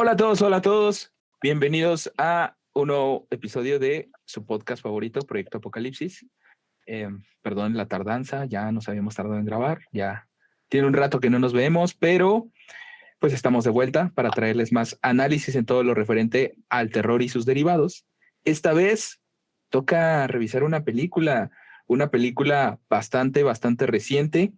Hola a todos. Bienvenidos a un nuevo episodio de su podcast favorito, Proyecto Apocalipsis. Perdón la tardanza, ya nos habíamos tardado en grabar, ya tiene un rato que no nos vemos, pero pues estamos de vuelta para traerles más análisis en todo lo referente al terror y sus derivados. Esta vez toca revisar una película bastante reciente,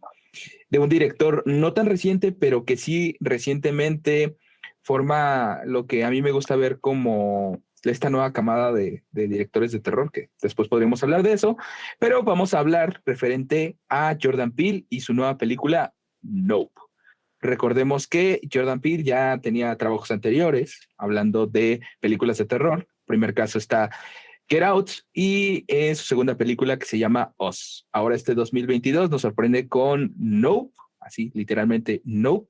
de un director no tan reciente, pero que sí recientemente forma lo que a mí me gusta ver como esta nueva camada de directores de terror, que después podríamos hablar de eso, pero vamos a hablar referente a Jordan Peele y su nueva película Nope. Recordemos que Jordan Peele ya tenía trabajos anteriores hablando de películas de terror. El primer caso está Get Out y su segunda película que se llama Us. Ahora este 2022 nos sorprende con Nope, así literalmente Nope.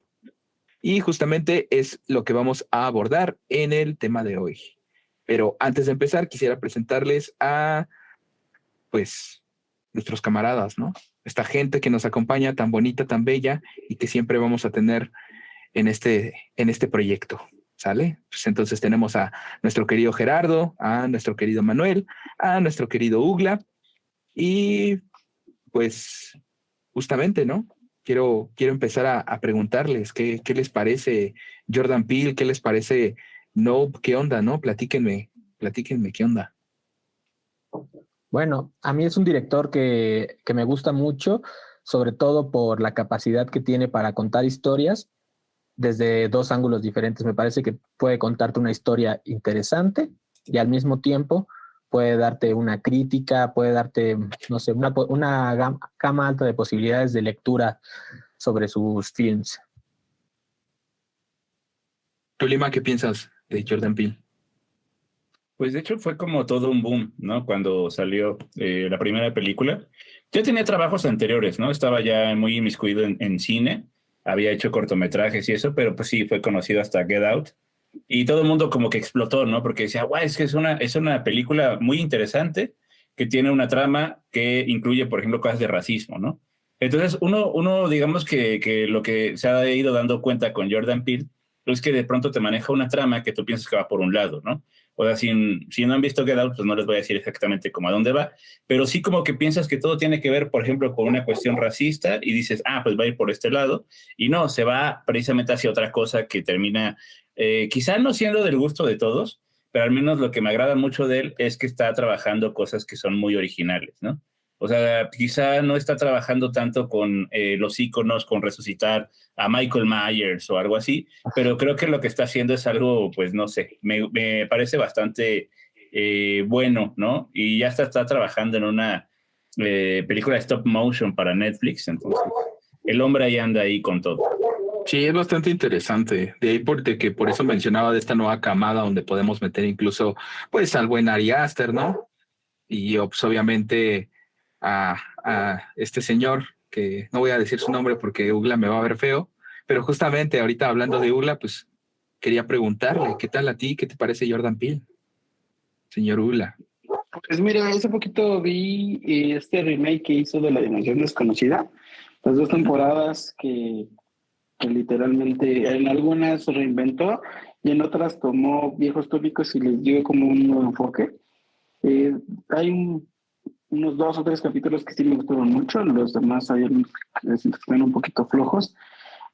Y justamente es lo que vamos a abordar en el tema de hoy. Pero antes de empezar, quisiera presentarles a, pues, nuestros camaradas, ¿no? Esta gente que nos acompaña tan bonita, tan bella y que siempre vamos a tener en este proyecto. ¿Sale? Pues entonces tenemos a nuestro querido Gerardo, a nuestro querido Manuel, a nuestro querido Ugla y pues justamente, ¿no? Quiero empezar a preguntarles qué les parece Jordan Peele, qué les parece No, qué onda, ¿no? Platíquenme, qué onda. Bueno, a mí es un director que me gusta mucho, sobre todo por la capacidad que tiene para contar historias desde dos ángulos diferentes. Me parece que puede contarte una historia interesante y al mismo tiempo puede darte una crítica, puede darte, no sé, una gama alta de posibilidades de lectura sobre sus films. ¿Tú, Lima, qué piensas de Jordan Peele? Pues de hecho fue como todo un boom, ¿no? Cuando salió la primera película. Yo tenía trabajos anteriores, ¿no? Estaba ya muy inmiscuido en cine, había hecho cortometrajes y eso, pero pues sí, fue conocido hasta Get Out. Y todo el mundo como que explotó, ¿no? Porque decía, guau, es que es una película muy interesante que tiene una trama que incluye, por ejemplo, cosas de racismo, ¿no? Entonces uno digamos que lo que se ha ido dando cuenta con Jordan Peele es que de pronto te maneja una trama que tú piensas que va por un lado, ¿no? O sea, si no han visto Get Out, pues no les voy a decir exactamente cómo a dónde va, pero sí como que piensas que todo tiene que ver, por ejemplo, con una cuestión racista y dices, pues va a ir por este lado, y no, se va precisamente hacia otra cosa que termina quizá no siendo del gusto de todos, pero al menos lo que me agrada mucho de él es que está trabajando cosas que son muy originales, ¿no? O sea, quizá no está trabajando tanto con los íconos, con resucitar a Michael Myers o algo así, pero creo que lo que está haciendo es algo, pues no sé, me parece bastante bueno, ¿no? Y ya está trabajando en una película de stop motion para Netflix, entonces el hombre ahí anda ahí con todo. Sí, es bastante interesante. De ahí porque por eso mencionaba de esta nueva camada donde podemos meter incluso pues al buen Ari Aster, ¿no? Y pues, obviamente a este señor, que no voy a decir su nombre porque Ugla me va a ver feo, pero justamente ahorita hablando de Ugla, pues quería preguntarle, ¿qué tal a ti? ¿Qué te parece Jordan Peele, señor Ugla? Pues mira, hace poquito vi este remake que hizo de La Dimensión Desconocida, las dos temporadas que literalmente en algunas reinventó y en otras tomó viejos tópicos y les dio como un nuevo enfoque. Hay unos 2 o 3 capítulos que sí me gustaron mucho, los demás hay algunos que siento que están un poquito flojos.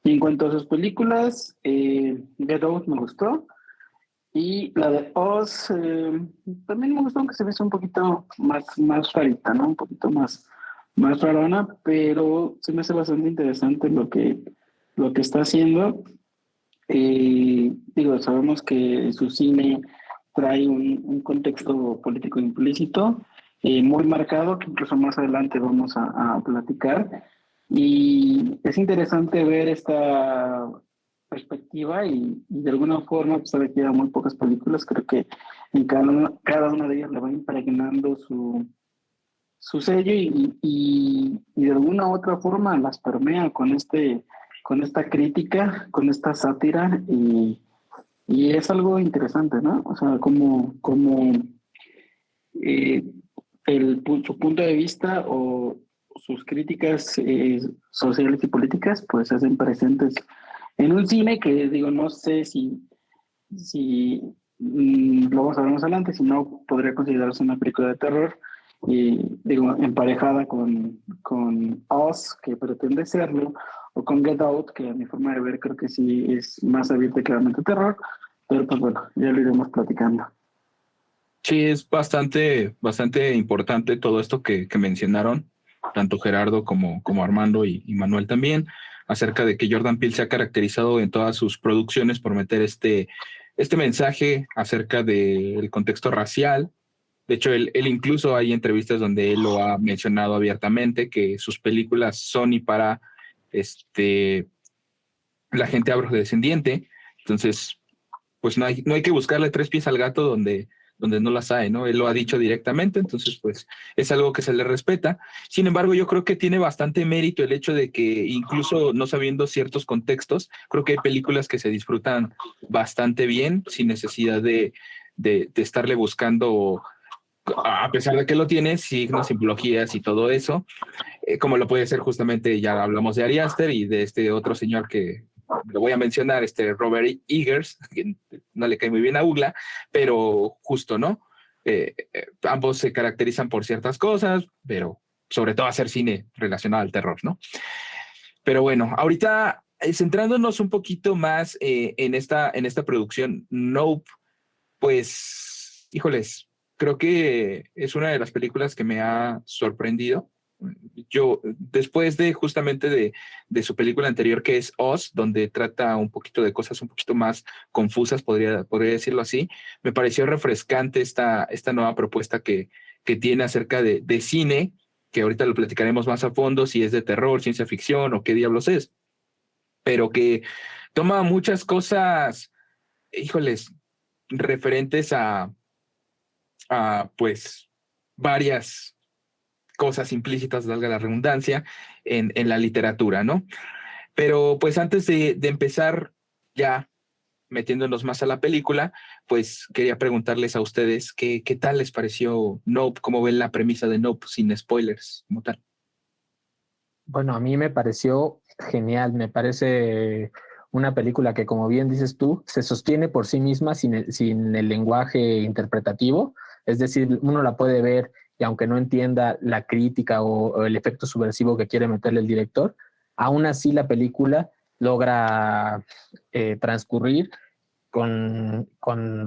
Y en cuanto a sus películas, Get Out me gustó. Y la de Oz también me gustó, aunque se me hizo un poquito más rarita, ¿no? Un poquito más rarona, pero se me hace bastante interesante lo que está haciendo. Digo, sabemos que su cine trae un contexto político implícito muy marcado, que incluso más adelante vamos a platicar. Y es interesante ver esta perspectiva y de alguna forma, pues sabe que quedan muy pocas películas, creo que en cada una de ellas le va impregnando su sello y de alguna u otra forma las permea con esta crítica, con esta sátira y es algo interesante, ¿no? O sea, como eh, su punto de vista o sus críticas sociales y políticas pues se hacen presentes en un cine que digo, no sé si si lo vamos a ver más adelante, si no, podría considerarse una película de terror, y digo, emparejada con Us, que pretende serlo, o con Get Out, que a mi forma de ver creo que sí es más abierta que realmente terror, pero pues bueno, ya lo iremos platicando. Sí, es bastante importante todo esto que mencionaron, tanto Gerardo como Armando y Manuel también, acerca de que Jordan Peele se ha caracterizado en todas sus producciones por meter este mensaje acerca del contexto racial. De hecho, él incluso hay entrevistas donde él lo ha mencionado abiertamente, que sus películas son y para la gente afrodescendiente. Entonces, pues no hay que buscarle tres pies al gato donde no las hay, ¿no? Él lo ha dicho directamente, entonces pues es algo que se le respeta. Sin embargo, yo creo que tiene bastante mérito el hecho de que incluso no sabiendo ciertos contextos, creo que hay películas que se disfrutan bastante bien sin necesidad de estarle buscando, a pesar de que lo tiene, signos, simbologías y todo eso, como lo puede ser justamente, ya hablamos de Ari Aster y de este otro señor que lo voy a mencionar, Robert Eggers, que no le cae muy bien a Ugla, pero justo, ¿no? Ambos se caracterizan por ciertas cosas, pero sobre todo hacer cine relacionado al terror, ¿no? Pero bueno, ahorita centrándonos un poquito más en esta producción, Nope, pues, híjoles, creo que es una de las películas que me ha sorprendido. Yo, después de justamente de su película anterior que es Us, donde trata un poquito de cosas un poquito más confusas, podría decirlo así, me pareció refrescante esta nueva propuesta que tiene acerca de cine, que ahorita lo platicaremos más a fondo, si es de terror, ciencia ficción o qué diablos es, pero que toma muchas cosas, híjoles, referentes a pues varias cosas implícitas, valga la redundancia, en la literatura, ¿no? Pero pues antes de empezar ya metiéndonos más a la película, pues quería preguntarles a ustedes qué tal les pareció Nope, cómo ven la premisa de Nope sin spoilers, como tal. Bueno, a mí me pareció genial, me parece una película que, como bien dices tú, se sostiene por sí misma sin el lenguaje interpretativo, es decir, uno la puede ver y aunque no entienda la crítica o el efecto subversivo que quiere meterle el director, aún así la película logra transcurrir con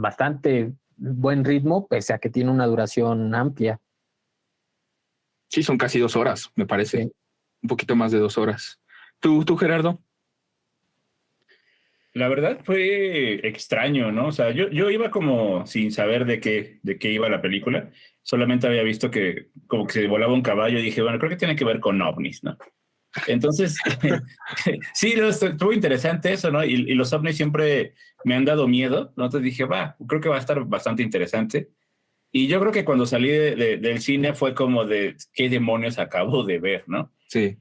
bastante buen ritmo, pese a que tiene una duración amplia. Sí, son casi 2 horas, me parece. Sí. Un poquito más de 2 horas. ¿Tú, Gerardo? La verdad fue extraño, ¿no? O sea, yo iba como sin saber de qué iba la película. Solamente había visto que como que se volaba un caballo y dije, bueno, creo que tiene que ver con ovnis, ¿no? Entonces, sí, estuvo interesante eso, ¿no? Y los ovnis siempre me han dado miedo, ¿no? Entonces dije, creo que va a estar bastante interesante. Y yo creo que cuando salí del cine fue como de, ¿qué demonios acabo de ver, no? Sí.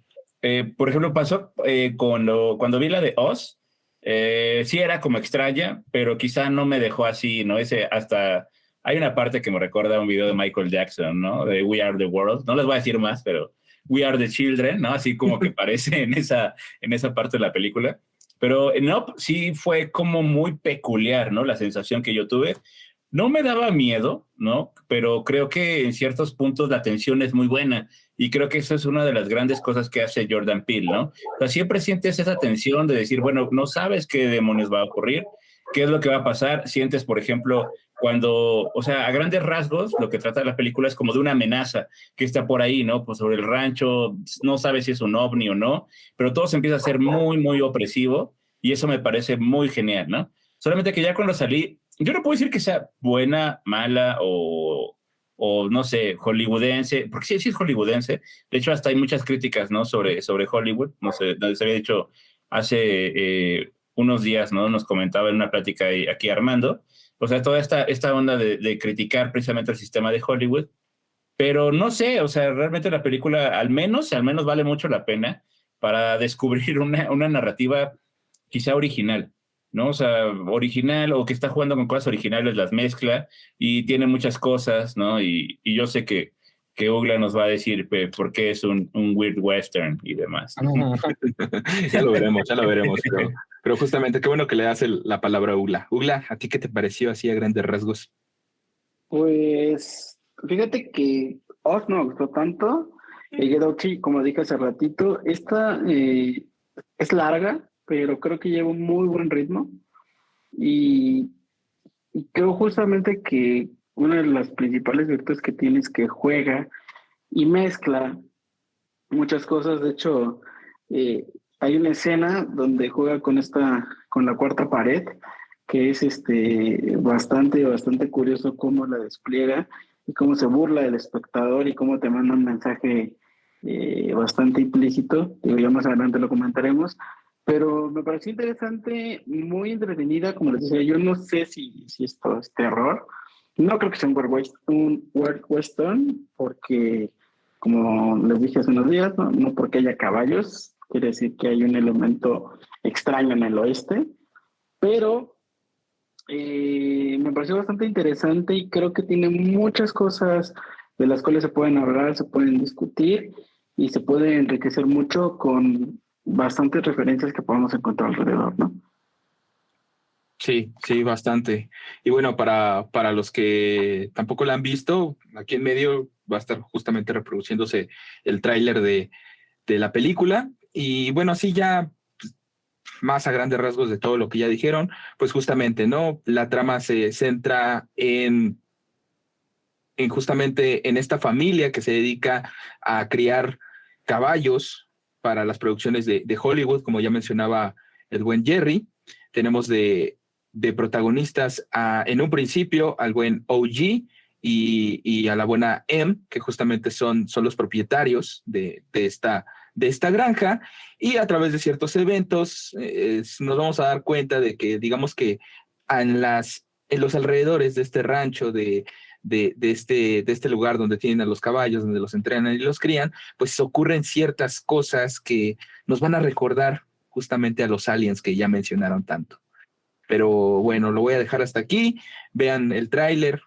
Por ejemplo, pasó cuando vi la de Oz, sí era como extraña, pero quizá no me dejó así, ¿no? Hay una parte que me recuerda a un video de Michael Jackson, ¿no? De We Are the World. No les voy a decir más, pero We Are the Children, ¿no? Así como que parece en esa parte de la película. Pero no, sí fue como muy peculiar, ¿no? La sensación que yo tuve. No me daba miedo, ¿no? Pero creo que en ciertos puntos la tensión es muy buena. Y creo que eso es una de las grandes cosas que hace Jordan Peele, ¿no? O sea, siempre sientes esa tensión de decir, bueno, no sabes qué demonios va a ocurrir, qué es lo que va a pasar. Sientes, por ejemplo, o sea, a grandes rasgos, lo que trata la película es como de una amenaza que está por ahí, ¿no? Pues sobre el rancho, no sabes si es un ovni o no, pero todo se empieza a ser muy, muy opresivo y eso me parece muy genial, ¿no? Solamente que ya cuando salí, yo no puedo decir que sea buena, mala o no sé, hollywoodense, porque sí es hollywoodense. De hecho, hasta hay muchas críticas, ¿no? sobre Hollywood. No sé, se había dicho hace unos días, ¿no? Nos comentaba en una plática aquí Armando. O sea, toda esta onda de criticar precisamente el sistema de Hollywood. Pero no sé, o sea, realmente la película al menos vale mucho la pena para descubrir una narrativa quizá original, ¿no? O sea, original o que está jugando con cosas originales, las mezcla y tiene muchas cosas, ¿no? Y yo sé que Ugla nos va a decir por qué es un weird western y demás. Ya lo veremos, pero Pero justamente, qué bueno que le das la palabra a Ugla. Ugla, ¿a ti qué te pareció así a grandes rasgos? Pues fíjate que Oz no me gustó tanto. Get Out, sí, como dije hace ratito, esta es larga, pero creo que lleva un muy buen ritmo. Y, y creo justamente que una de las principales virtudes que tiene es que juega y mezcla muchas cosas. De hecho, eh, hay una escena donde juega con la cuarta pared, que es bastante curioso cómo la despliega y cómo se burla del espectador y cómo te manda un mensaje bastante implícito. Digo, ya más adelante lo comentaremos. Pero me pareció interesante, muy entretenida, como les decía, yo no sé si esto es terror. No creo que sea un Wild Western, porque como les dije hace unos días, no porque haya caballos, quiere decir que hay un elemento extraño en el oeste, pero me pareció bastante interesante y creo que tiene muchas cosas de las cuales se pueden hablar, se pueden discutir y se puede enriquecer mucho con bastantes referencias que podemos encontrar alrededor, ¿no? Sí, sí, bastante. Y bueno, para los que tampoco la han visto, aquí en medio va a estar justamente reproduciéndose el tráiler de la película. Y bueno, así ya pues, más a grandes rasgos de todo lo que ya dijeron, pues justamente, ¿no? La trama se centra en justamente en esta familia que se dedica a criar caballos para las producciones de Hollywood, como ya mencionaba el buen Jerry. Tenemos de protagonistas en un principio al buen OG y a la buena M, que justamente son los propietarios de esta granja, y a través de ciertos eventos nos vamos a dar cuenta de que, digamos que en los alrededores de este rancho, de este lugar donde tienen a los caballos, donde los entrenan y los crían, pues ocurren ciertas cosas que nos van a recordar justamente a los aliens que ya mencionaron tanto. Pero bueno, lo voy a dejar hasta aquí. Vean el tráiler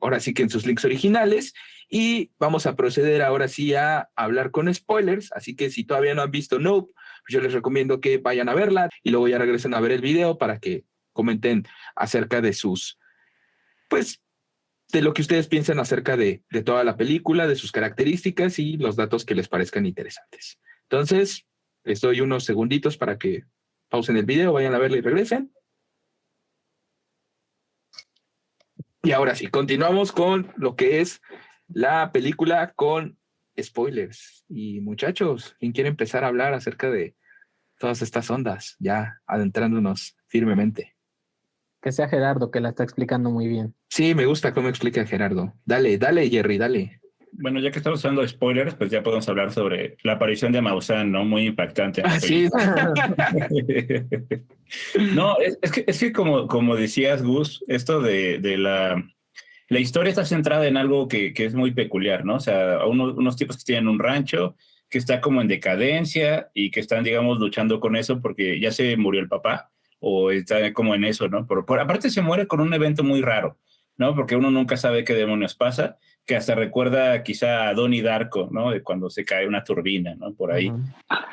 ahora sí que en sus links originales, y vamos a proceder ahora sí a hablar con spoilers. Así que si todavía no han visto Nope, pues yo les recomiendo que vayan a verla y luego ya regresen a ver el video para que comenten acerca pues, de lo que ustedes piensan acerca de toda la película, de sus características y los datos que les parezcan interesantes. Entonces, les doy unos segunditos para que pausen el video, vayan a verla y regresen. Y ahora sí, continuamos con lo que es la película con spoilers. Y muchachos, ¿quién quiere empezar a hablar acerca de todas estas ondas, ya adentrándonos firmemente? Que sea Gerardo, que la está explicando muy bien. Sí, me gusta cómo explica Gerardo. Dale, dale, Jerry, dale. Bueno, ya que estamos usando spoilers, pues ya podemos hablar sobre la aparición de Maussan, ¿no? Muy impactante en la Sí. No, es que como decías, Gus, esto de la historia está centrada en algo que es muy peculiar, ¿no? O sea, unos tipos que tienen un rancho que está como en decadencia y que están, digamos, luchando con eso porque ya se murió el papá o está como en eso, ¿no? Aparte se muere con un evento muy raro, ¿no? Porque uno nunca sabe qué demonios pasa, que hasta recuerda quizá a Donnie Darko, ¿no? De cuando se cae una turbina, ¿no? Por ahí. Uh-huh.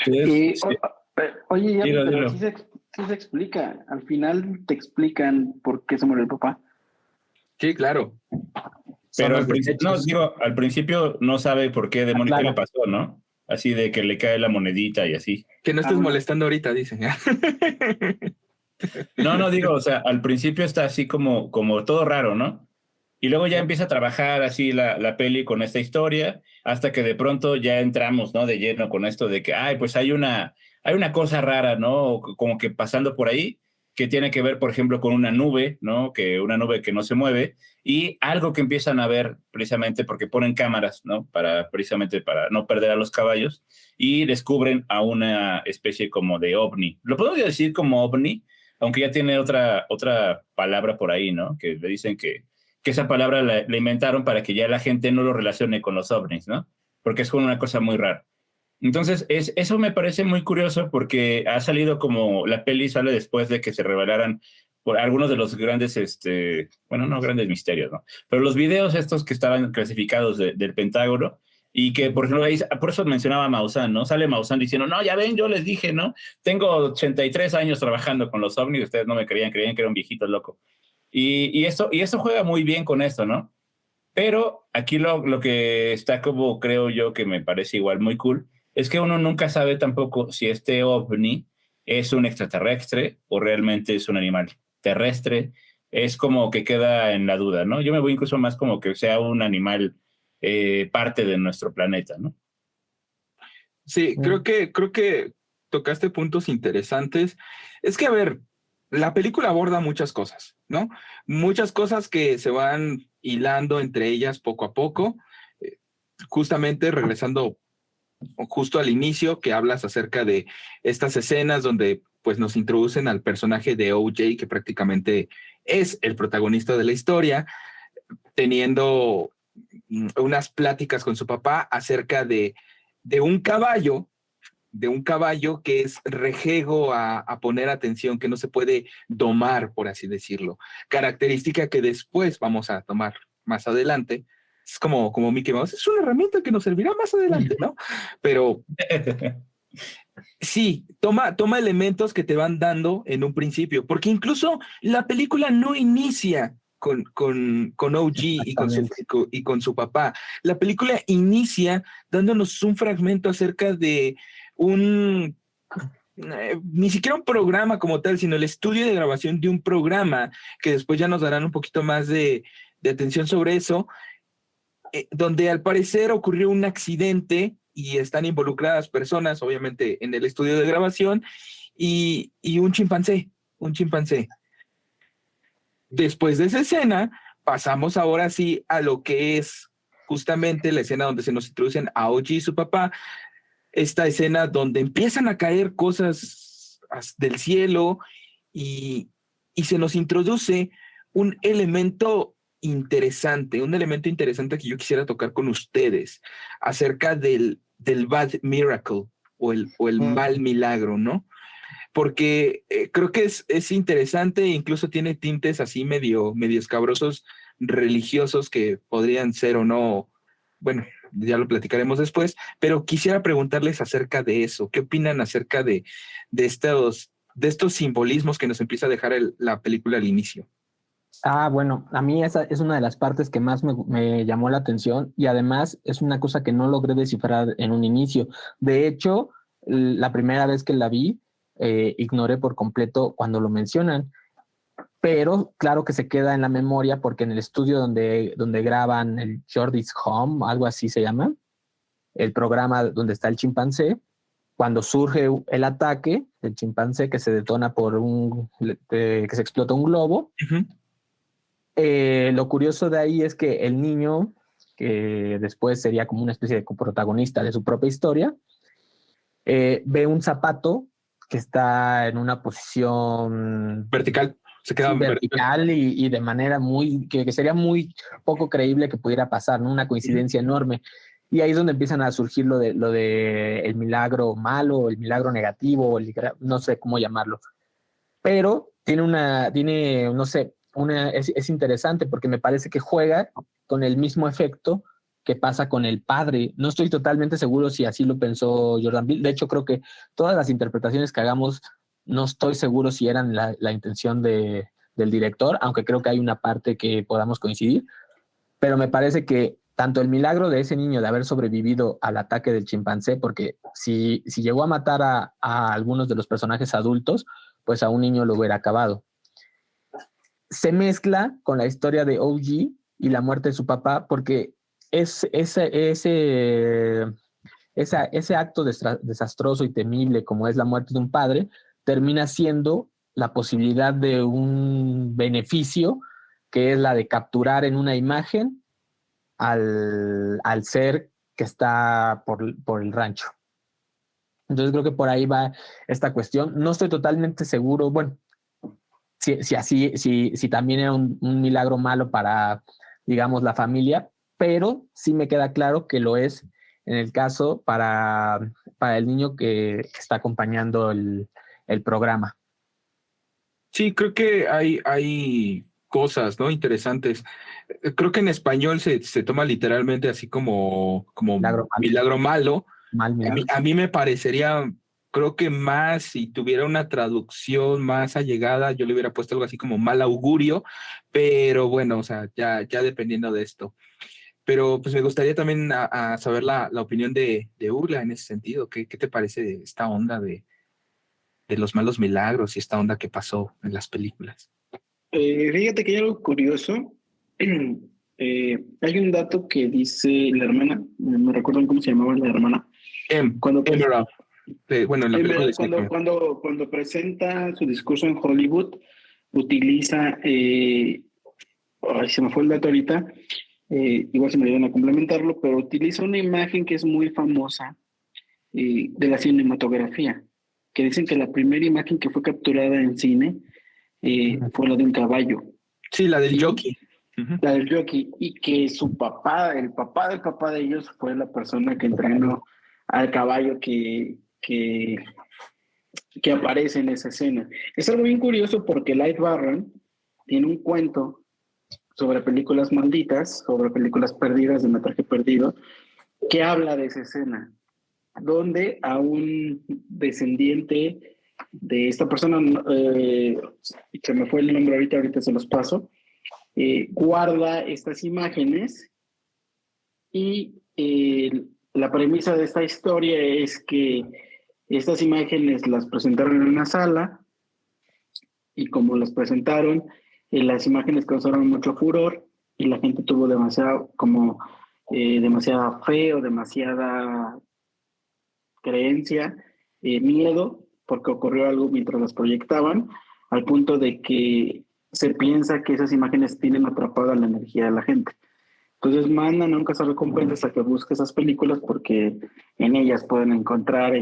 Entonces, Oye, ya, dilo, pero dilo. sí se explica. Al final te explican por qué se murió el papá. Sí, claro. Pero al principio no sabe por qué demonios Claro. le pasó, ¿no? Así de que le cae la monedita y así. Que no estés molestando ahorita, dicen. No, digo, o sea, al principio está así como todo raro, ¿no? Y luego ya empieza a trabajar así la peli con esta historia, hasta que de pronto ya entramos, ¿no? De lleno con esto de que, pues hay una cosa rara, ¿no? Como que pasando por ahí, que tiene que ver, por ejemplo, con una nube, ¿no? Una nube que no se mueve, y algo que empiezan a ver precisamente porque ponen cámaras, ¿no? Precisamente para no perder a los caballos, y descubren a una especie como de ovni. Lo podemos decir como ovni, aunque ya tiene otra palabra por ahí, ¿no? Que le dicen que esa palabra la inventaron para que ya la gente no lo relacione con los ovnis, ¿no? Porque es como una cosa muy rara. Entonces, eso me parece muy curioso porque ha salido como la peli sale después de que se revelaran por algunos de los grandes, bueno, no grandes misterios, ¿no? Pero los videos estos que estaban clasificados del Pentágono, Y que, por ejemplo, ahí, por eso mencionaba a Maussan, ¿no? Sale Maussan diciendo, no, ya ven, yo les dije, ¿no? Tengo 83 años trabajando con los ovnis, ustedes no me creían que era un viejito loco. Y eso juega muy bien con esto, ¿no? Pero aquí lo que está como creo yo que me parece igual muy cool es que uno nunca sabe tampoco si este ovni es un extraterrestre o realmente es un animal terrestre. Es como que queda en la duda, ¿no? Yo me voy incluso más como que sea un animal parte de nuestro planeta, ¿no? Sí, creo que tocaste puntos interesantes. Es que, a ver, la película aborda muchas cosas, ¿no? Muchas cosas que se van hilando entre ellas poco a poco. Eh, Justamente regresando justo al inicio, que hablas acerca de estas escenas donde pues nos introducen al personaje de OJ, que prácticamente es el protagonista de la historia, teniendo unas pláticas con su papá acerca de un caballo, de un caballo que es rejego a poner atención, que no se puede domar, por así decirlo. Característica que después vamos a tomar más adelante. Es como Mickey Mouse, es una herramienta que nos servirá más adelante, ¿no? Pero sí, toma elementos que te van dando en un principio, porque incluso la película no inicia con OG Exactamente. y con su papá. La película inicia dándonos un fragmento acerca de un, ni siquiera un programa como tal, sino el estudio de grabación de un programa, que después ya nos darán un poquito más de atención sobre eso, donde al parecer ocurrió un accidente y están involucradas personas, obviamente, en el estudio de grabación y un chimpancé, un chimpancé. Después de esa escena, pasamos ahora sí a lo que es justamente la escena donde se nos introducen a OG y su papá, esta escena donde empiezan a caer cosas del cielo y, y se nos introduce un un elemento interesante que yo quisiera tocar con ustedes acerca del bad miracle o el mal milagro, ¿no? Porque creo que es interesante e incluso tiene tintes así medio escabrosos religiosos que podrían ser o no, bueno, ya lo platicaremos después, pero quisiera preguntarles acerca de eso. ¿Qué opinan acerca de estos simbolismos que nos empieza a dejar la película al inicio? Bueno, a mí esa es una de las partes que más me llamó la atención y además es una cosa que no logré descifrar en un inicio. De hecho, la primera vez que la vi, ignoré por completo cuando lo mencionan, pero claro que se queda en la memoria porque en el estudio donde graban el Jordi's Home, algo así se llama, el programa donde está el chimpancé, cuando surge el ataque del chimpancé que se detona que se explota un globo. Uh-huh. Lo curioso de ahí es que el niño, que después sería como una especie de coprotagonista de su propia historia, ve un zapato que está en una posición Vertical, se queda vertical y de manera que sería muy poco creíble que pudiera pasar, ¿no? Una coincidencia enorme. Y ahí es donde empiezan a surgir lo de el milagro malo, el milagro negativo, no sé cómo llamarlo. Pero no sé, es interesante porque me parece que juega con el mismo efecto que pasa con el padre. No estoy totalmente seguro si así lo pensó Jordan Peele. De hecho, creo que todas las interpretaciones que hagamos, no estoy seguro si eran la intención del director, aunque creo que hay una parte que podamos coincidir. Pero me parece que tanto el milagro de ese niño de haber sobrevivido al ataque del chimpancé, porque si llegó a matar a algunos de los personajes adultos, pues a un niño lo hubiera acabado. Se mezcla con la historia de OG y la muerte de su papá, porque ese acto desastroso y temible como es la muerte de un padre, termina siendo la posibilidad de un beneficio, que es la de capturar en una imagen al ser que está por el rancho. Entonces creo que por ahí va esta cuestión. No estoy totalmente seguro, bueno, si también era un milagro malo para, digamos, la familia, pero sí me queda claro que lo es en el caso para el niño que está acompañando el programa. Sí, creo que hay cosas, ¿no? Interesantes. Creo que en español se toma literalmente así como milagro malo. Mal milagro. A mí me parecería, creo que más, si tuviera una traducción más allegada, yo le hubiera puesto algo así como mal augurio, pero bueno, o sea, ya dependiendo de esto. Pero pues me gustaría también a saber la opinión de Ula en ese sentido. ¿Qué te parece de esta onda de los malos milagros y esta onda que pasó en las películas? Fíjate que hay algo curioso. Hay un dato que dice la hermana, no recuerdo cómo se llamaba la hermana. Cuando, Emerald. Bueno, en la película de cuando presenta su discurso en Hollywood, utiliza, ay, se me fue el dato ahorita, igual se me ayudan a complementarlo, pero utiliza una imagen que es muy famosa de la cinematografía, que dicen que la primera imagen que fue capturada en cine fue la de un caballo. Sí, la del ¿sí? jockey. Uh-huh. La del jockey, y que su papá, el papá del papá de ellos, fue la persona que entrenó al caballo que aparece en esa escena. Es algo bien curioso porque Light Barron tiene un cuento sobre películas malditas, sobre películas perdidas, de metraje perdido, que habla de esa escena, donde a un descendiente de esta persona, se me fue el nombre ahorita se los paso, guarda estas imágenes y la premisa de esta historia es que estas imágenes las presentaron en una sala y como las presentaron, las imágenes causaron mucho furor y la gente tuvo demasiada fe o demasiada creencia, miedo, porque ocurrió algo mientras las proyectaban, al punto de que se piensa que esas imágenes tienen atrapada la energía de la gente. Entonces mandan a un cazarrecompensas a que busque esas películas porque en ellas pueden encontrar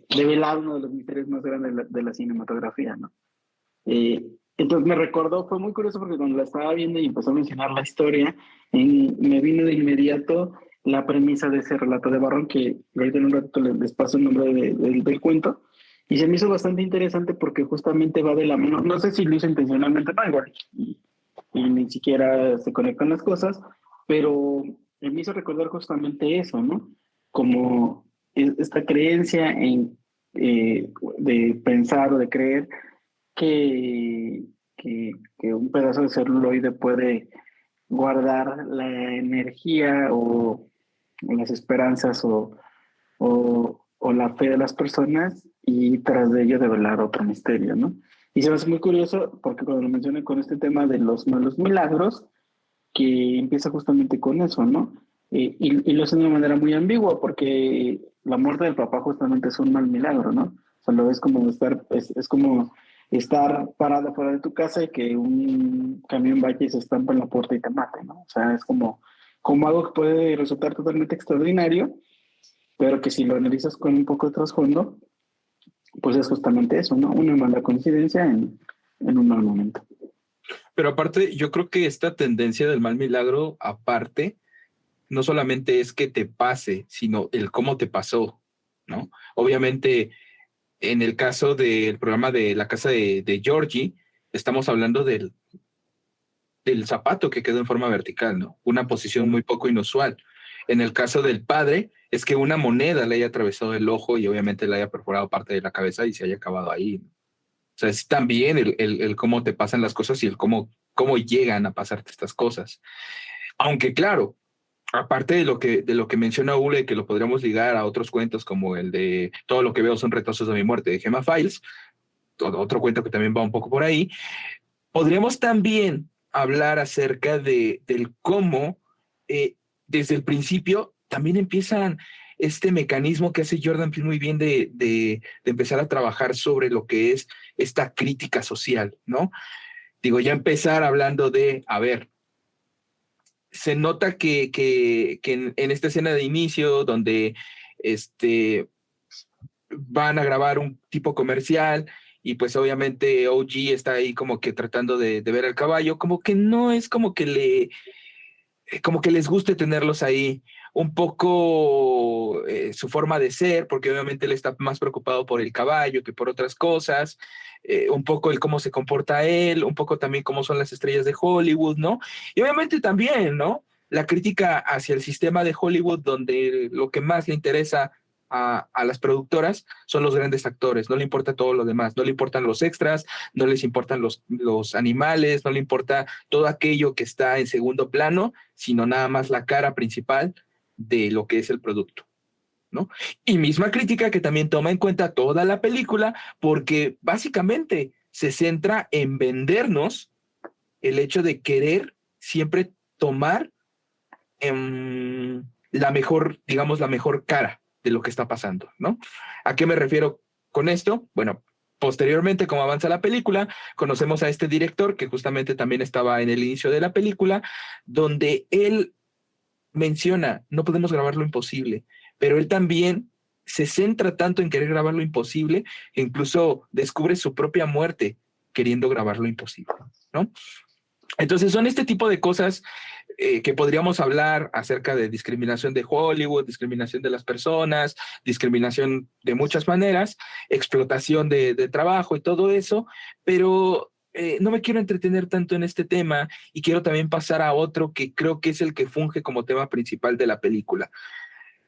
develar uno de los misterios más grandes de la cinematografía, ¿no? Entonces me recordó, fue muy curioso porque cuando la estaba viendo y empezó a mencionar la historia, me vino de inmediato la premisa de ese relato de Barron, que ahorita en un rato les paso el nombre del cuento, y se me hizo bastante interesante porque justamente va de la mano, no sé si lo hizo intencionalmente, no, igual, y ni siquiera se conectan las cosas, pero me hizo recordar justamente eso, ¿no? Como esta creencia de pensar o de creer que un pedazo de celuloide puede guardar la energía o las esperanzas o la fe de las personas y tras de ello develar otro misterio, ¿no? Y se me hace muy curioso porque cuando lo mencioné con este tema de los malos milagros, que empieza justamente con eso, ¿no? Y lo hace de una manera muy ambigua porque la muerte del papá justamente es un mal milagro, ¿no? O sea, lo ves como es como estar parado fuera de tu casa y que un camión vaya y se estampa en la puerta y te mate, ¿no? O sea, es como algo que puede resultar totalmente extraordinario, pero que si lo analizas con un poco de trasfondo, pues es justamente eso, ¿no? Una mala coincidencia en un mal momento. Pero aparte, yo creo que esta tendencia del mal milagro, aparte, no solamente es que te pase, sino el cómo te pasó, ¿no? Obviamente, en el caso del programa de la casa de Georgie, estamos hablando del zapato que quedó en forma vertical, ¿no? Una posición muy poco inusual. En el caso del padre, es que una moneda le haya atravesado el ojo y obviamente le haya perforado parte de la cabeza y se haya acabado ahí, ¿no? O sea, es también el cómo te pasan las cosas y el cómo llegan a pasarte estas cosas. Aunque claro, aparte de lo que menciona Ule, que lo podríamos ligar a otros cuentos como el de Todo lo que veo son retazos de mi muerte de Gemma Files, otro cuento que también va un poco por ahí, podríamos también hablar acerca del cómo desde el principio también empiezan este mecanismo que hace Jordan Peele muy bien de empezar a trabajar sobre lo que es esta crítica social, ¿no? Digo, ya empezar hablando de, a ver, se nota que en esta escena de inicio donde van a grabar un tipo comercial y pues obviamente OG está ahí como que tratando de ver al caballo, como que no es como que les guste tenerlos ahí, un poco su forma de ser, porque obviamente él está más preocupado por el caballo que por otras cosas, un poco el cómo se comporta él, un poco también cómo son las estrellas de Hollywood, ¿no? Y obviamente también, ¿no? La crítica hacia el sistema de Hollywood, donde lo que más le interesa a las productoras son los grandes actores, no le importa todo lo demás, no le importan los extras, no les importan los animales, no le importa todo aquello que está en segundo plano, sino nada más la cara principal de lo que es el producto, ¿no? Y misma crítica que también toma en cuenta toda la película, porque básicamente se centra en vendernos el hecho de querer siempre tomar la mejor, digamos, la mejor cara de lo que está pasando, ¿no? ¿A qué me refiero con esto? Bueno, posteriormente, como avanza la película, conocemos a este director que justamente también estaba en el inicio de la película, donde él menciona, no podemos grabar lo imposible, pero él también se centra tanto en querer grabar lo imposible que incluso descubre su propia muerte queriendo grabar lo imposible, ¿no? Entonces son este tipo de cosas que podríamos hablar acerca de discriminación de Hollywood, discriminación de las personas, discriminación de muchas maneras, explotación de trabajo y todo eso, pero no me quiero entretener tanto en este tema y quiero también pasar a otro que creo que es el que funge como tema principal de la película.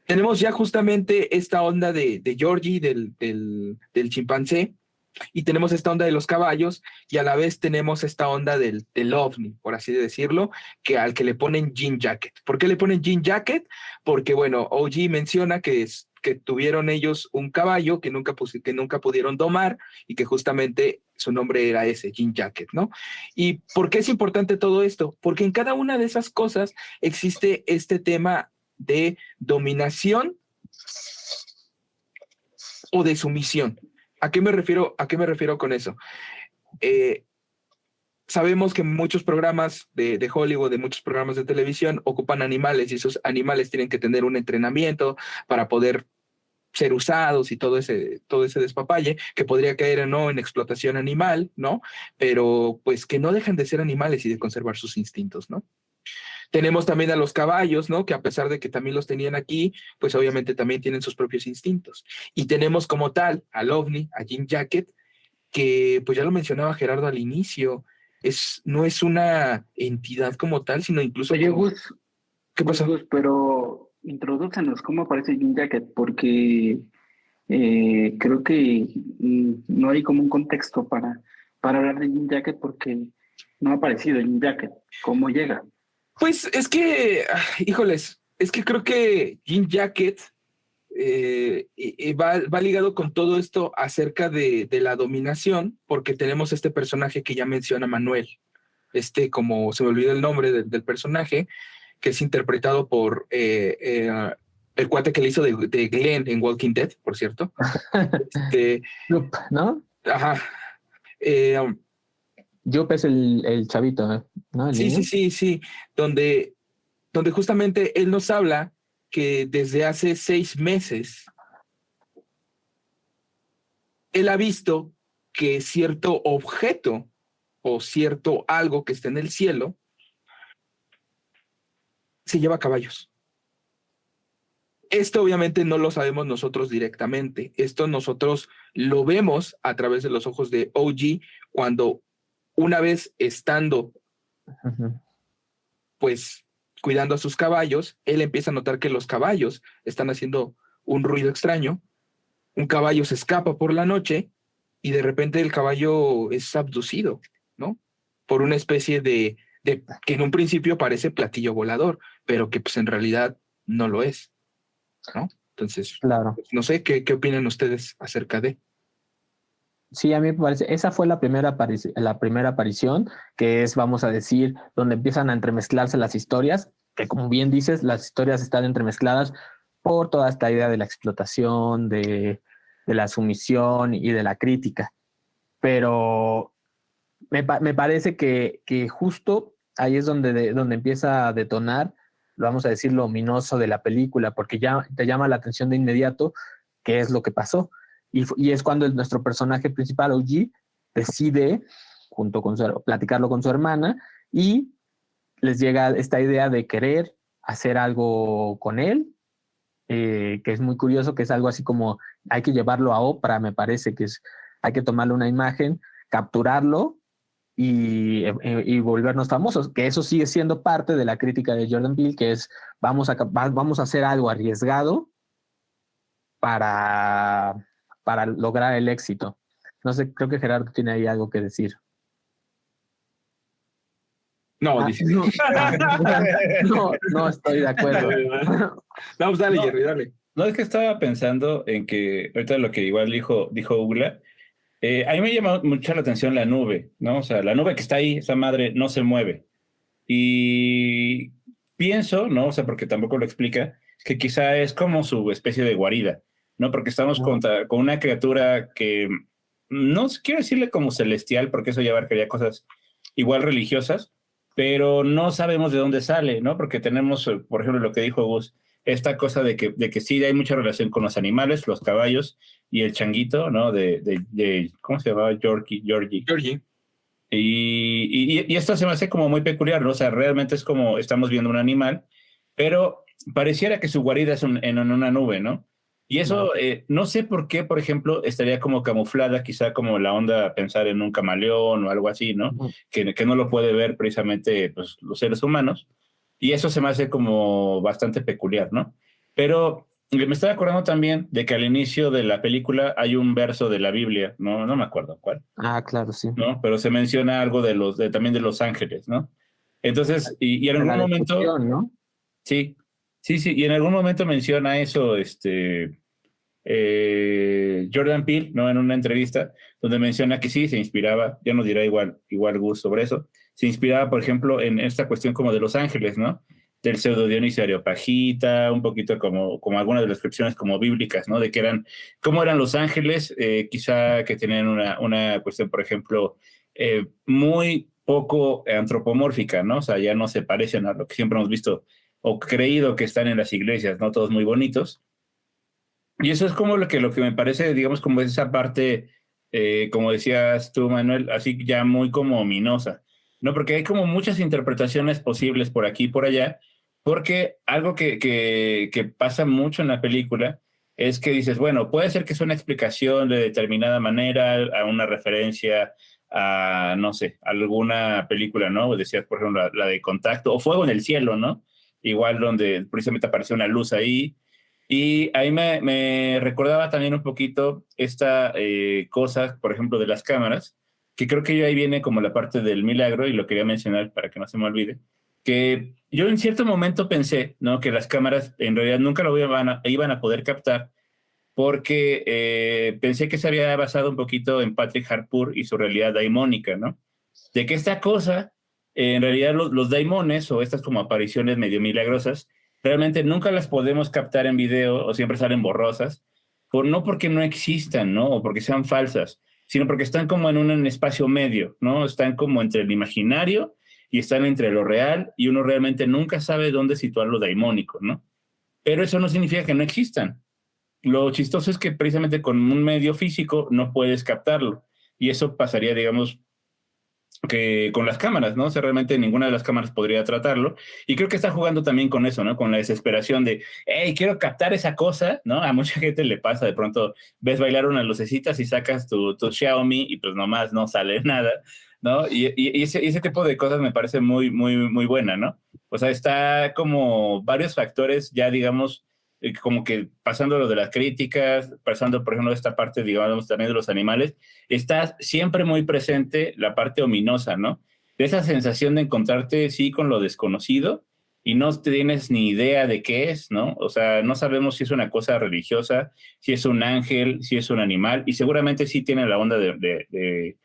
Tenemos ya justamente esta onda de Georgie, del chimpancé, y tenemos esta onda de los caballos y a la vez tenemos esta onda del ovni, por así decirlo, que al que le ponen jean jacket. ¿Por qué le ponen jean jacket? Porque, bueno, OG menciona que tuvieron ellos un caballo que nunca pudieron domar y que justamente su nombre era ese, jean jacket, ¿no? ¿Y por qué es importante todo esto? Porque en cada una de esas cosas existe este tema de dominación o de sumisión. ¿A qué me refiero con eso? Sabemos que muchos programas de Hollywood, de muchos programas de televisión, ocupan animales y esos animales tienen que tener un entrenamiento para poder ser usados y todo ese despapalle que podría caer ¿no? en explotación animal, ¿no? Pero pues que no dejan de ser animales y de conservar sus instintos, ¿no? Tenemos también a los caballos, ¿no? Que a pesar de que también los tenían aquí, pues obviamente también tienen sus propios instintos. Y tenemos como tal al ovni, a Jean Jacket, que pues ya lo mencionaba Gerardo al inicio, no es una entidad como tal, sino incluso... Oye, Gus, ¿qué pasó? Gus, pero introdúcenos cómo aparece Jean Jacket, porque creo que no hay como un contexto para hablar de Jean Jacket porque no ha aparecido Jean Jacket. ¿Cómo llega? Pues es que, híjoles, es que creo que Jean Jacket va ligado con todo esto acerca de la dominación, porque tenemos este personaje que ya menciona Manuel, como se me olvidó el nombre del personaje, que es interpretado por el cuate que le hizo de Glenn en Walking Dead, por cierto. ¿No? Ajá. Jupp es el chavito, ¿no? ¿El niño? Sí. Donde justamente él nos habla que desde hace 6 meses él ha visto que cierto objeto o cierto algo que está en el cielo se lleva caballos. Esto obviamente no lo sabemos nosotros directamente. Esto nosotros lo vemos a través de los ojos de OG cuando una vez estando pues cuidando a sus caballos, él empieza a notar que los caballos están haciendo un ruido extraño. Un caballo se escapa por la noche y de repente el caballo es abducido, ¿no? Por una especie de que en un principio parece platillo volador, pero que pues en realidad no lo es, ¿no? Entonces, claro. No sé, ¿qué opinan ustedes acerca de? Sí, a mí me parece, esa fue la primera aparición, que es, vamos a decir, donde empiezan a entremezclarse las historias, que como bien dices, las historias están entremezcladas por toda esta idea de la explotación, de la sumisión y de la crítica. Pero me parece que justo ahí es donde empieza a detonar, lo vamos a decir, lo ominoso de la película, porque ya te llama la atención de inmediato qué es lo que pasó. Y es cuando nuestro personaje principal, OG, decide platicarlo con su hermana y les llega esta idea de querer hacer algo con él, que es muy curioso, que es algo así como hay que llevarlo a Oprah, me parece que hay que tomarle una imagen, capturarlo y volvernos famosos, que eso sigue siendo parte de la crítica de Jordan Peele, que es vamos a hacer algo arriesgado para lograr el éxito. No sé, creo que Gerardo tiene ahí algo que decir. No, dice. No estoy de acuerdo. Vamos, dale, Jerry, dale. No, es que estaba pensando en que ahorita lo que igual dijo Ugla, a mí me llama mucho la atención la nube, ¿no? O sea, la nube que está ahí, esa madre no se mueve. Y pienso, ¿no? O sea, porque tampoco lo explica, que quizá es como su especie de guarida, ¿no? Porque estamos con una criatura que no quiero decirle como celestial, porque eso ya abarcaría cosas igual religiosas, pero no sabemos de dónde sale, ¿no? Porque tenemos, por ejemplo, lo que dijo Gus, esta cosa de que sí hay mucha relación con los animales, los caballos y el changuito, ¿no? ¿Cómo se llamaba? Georgie. Y esto se me hace como muy peculiar, ¿no? O sea, realmente es como estamos viendo un animal, pero pareciera que su guarida es en una nube, ¿no? Y eso, no sé por qué, por ejemplo, estaría como camuflada, quizá como la onda pensar en un camaleón o algo así, ¿no? Que no lo puede ver precisamente pues, los seres humanos. Y eso se me hace como bastante peculiar, ¿no? Pero me estaba acordando también de que al inicio de la película hay un verso de la Biblia, no me acuerdo cuál. Ah, claro, sí. ¿No? Pero se menciona algo también de los ángeles, ¿no? Entonces, y en algún momento... ¿no? Sí, y en algún momento menciona eso, Jordan Peele, ¿no? En una entrevista, donde menciona que sí, se inspiraba, ya nos dirá igual Gus sobre eso, se inspiraba, por ejemplo, en esta cuestión como de los ángeles, ¿no? Del pseudo Dionisio Areopagita, un poquito como algunas de las descripciones como bíblicas, ¿no? De que cómo eran los ángeles, quizá que tenían una cuestión, por ejemplo, muy poco antropomórfica, ¿no? O sea, ya no se parecen a lo que siempre hemos visto o creído que están en las iglesias, ¿no? Todos muy bonitos. Y eso es como lo que me parece, digamos, como esa parte, como decías tú, Manuel, así ya muy como ominosa, ¿no? Porque hay como muchas interpretaciones posibles por aquí y por allá, porque algo que pasa mucho en la película es que dices, bueno, puede ser que es una explicación de determinada manera, a una referencia a, no sé, alguna película, ¿no? Decías, por ejemplo, la de Contacto, o Fuego en el Cielo, ¿no? Igual donde precisamente aparece una luz ahí. Y ahí me recordaba también un poquito esta cosa, por ejemplo, de las cámaras, que creo que ahí viene como la parte del milagro, y lo quería mencionar para que no se me olvide, que yo en cierto momento pensé, ¿no? Que las cámaras en realidad nunca lo iban a poder captar, porque pensé que se había basado un poquito en Patrick Harpur y su realidad daimónica, ¿no? De que esta cosa, en realidad los daimones o estas como apariciones medio milagrosas, realmente nunca las podemos captar en video o siempre salen borrosas, no porque no existan, ¿no? O porque sean falsas, sino porque están como en un espacio medio, ¿no? Están como entre el imaginario y están entre lo real, y uno realmente nunca sabe dónde situar lo daimónico, ¿no? Pero eso no significa que no existan. Lo chistoso es que precisamente con un medio físico no puedes captarlo, y eso pasaría, digamos, que con las cámaras, ¿no? O sea, realmente ninguna de las cámaras podría tratarlo. Y creo que está jugando también con eso, ¿no? Con la desesperación de, hey, quiero captar esa cosa, ¿no? A mucha gente le pasa, de pronto ves bailar unas lucecitas y sacas tu Xiaomi y pues nomás no sale nada, ¿no? Y ese tipo de cosas me parece muy, muy, muy buena, ¿no? O sea, está como varios factores ya, digamos, como que pasando lo de las críticas, pasando, por ejemplo, esta parte, digamos, también de los animales, está siempre muy presente la parte ominosa, ¿no? De esa sensación de encontrarte, sí, con lo desconocido y no tienes ni idea de qué es, ¿no? O sea, no sabemos si es una cosa religiosa, si es un ángel, si es un animal, y seguramente sí tiene la onda de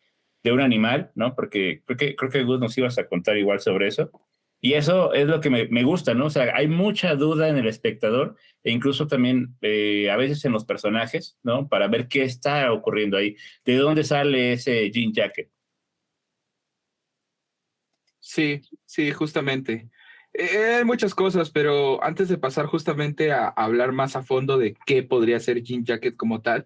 un animal, ¿no? Porque creo que Gus nos ibas a contar igual sobre eso. Y eso es lo que me gusta, ¿no? O sea, hay mucha duda en el espectador e incluso también a veces en los personajes, ¿no? Para ver qué está ocurriendo ahí, de dónde sale ese jean jacket. Sí, justamente. Hay muchas cosas, pero antes de pasar justamente a hablar más a fondo de qué podría ser Jean Jacket como tal,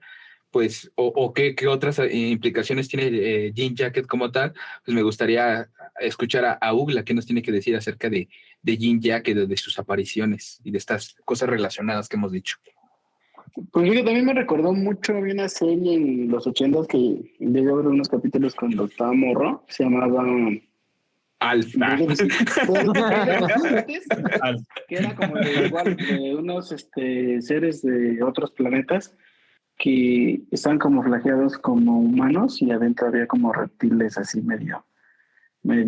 pues, o qué otras implicaciones tiene Jean Jacket como tal, pues me gustaría escuchar a Ugla, qué nos tiene que decir acerca de Jean Jacket, de sus apariciones y de estas cosas relacionadas que hemos dicho. Pues fíjate, también me recordó mucho, había una serie en los 80s que debe haber unos capítulos cuando estaba morro, se llamaba Alfa. Que era como de igual, de unos seres de otros planetas que estaban como flageados como humanos y adentro había como reptiles así medio, pues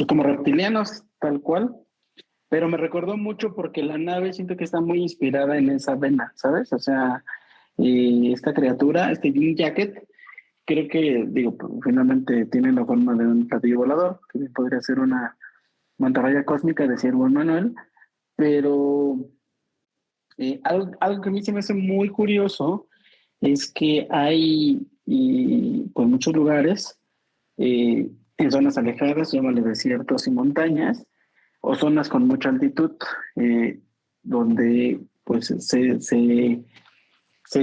como reptilianos, tal cual. Pero me recordó mucho porque la nave siento que está muy inspirada en esa vena, ¿sabes? O sea, esta criatura, este Jean Jacket, creo que, digo, pues, finalmente tiene la forma de un platillo volador, que podría ser una mantarraya cósmica, decía el buen Manuel, pero algo que a mí se me hace muy curioso es que hay, pues, muchos lugares en zonas alejadas, llámale desiertos y montañas, o zonas con mucha altitud, donde pues se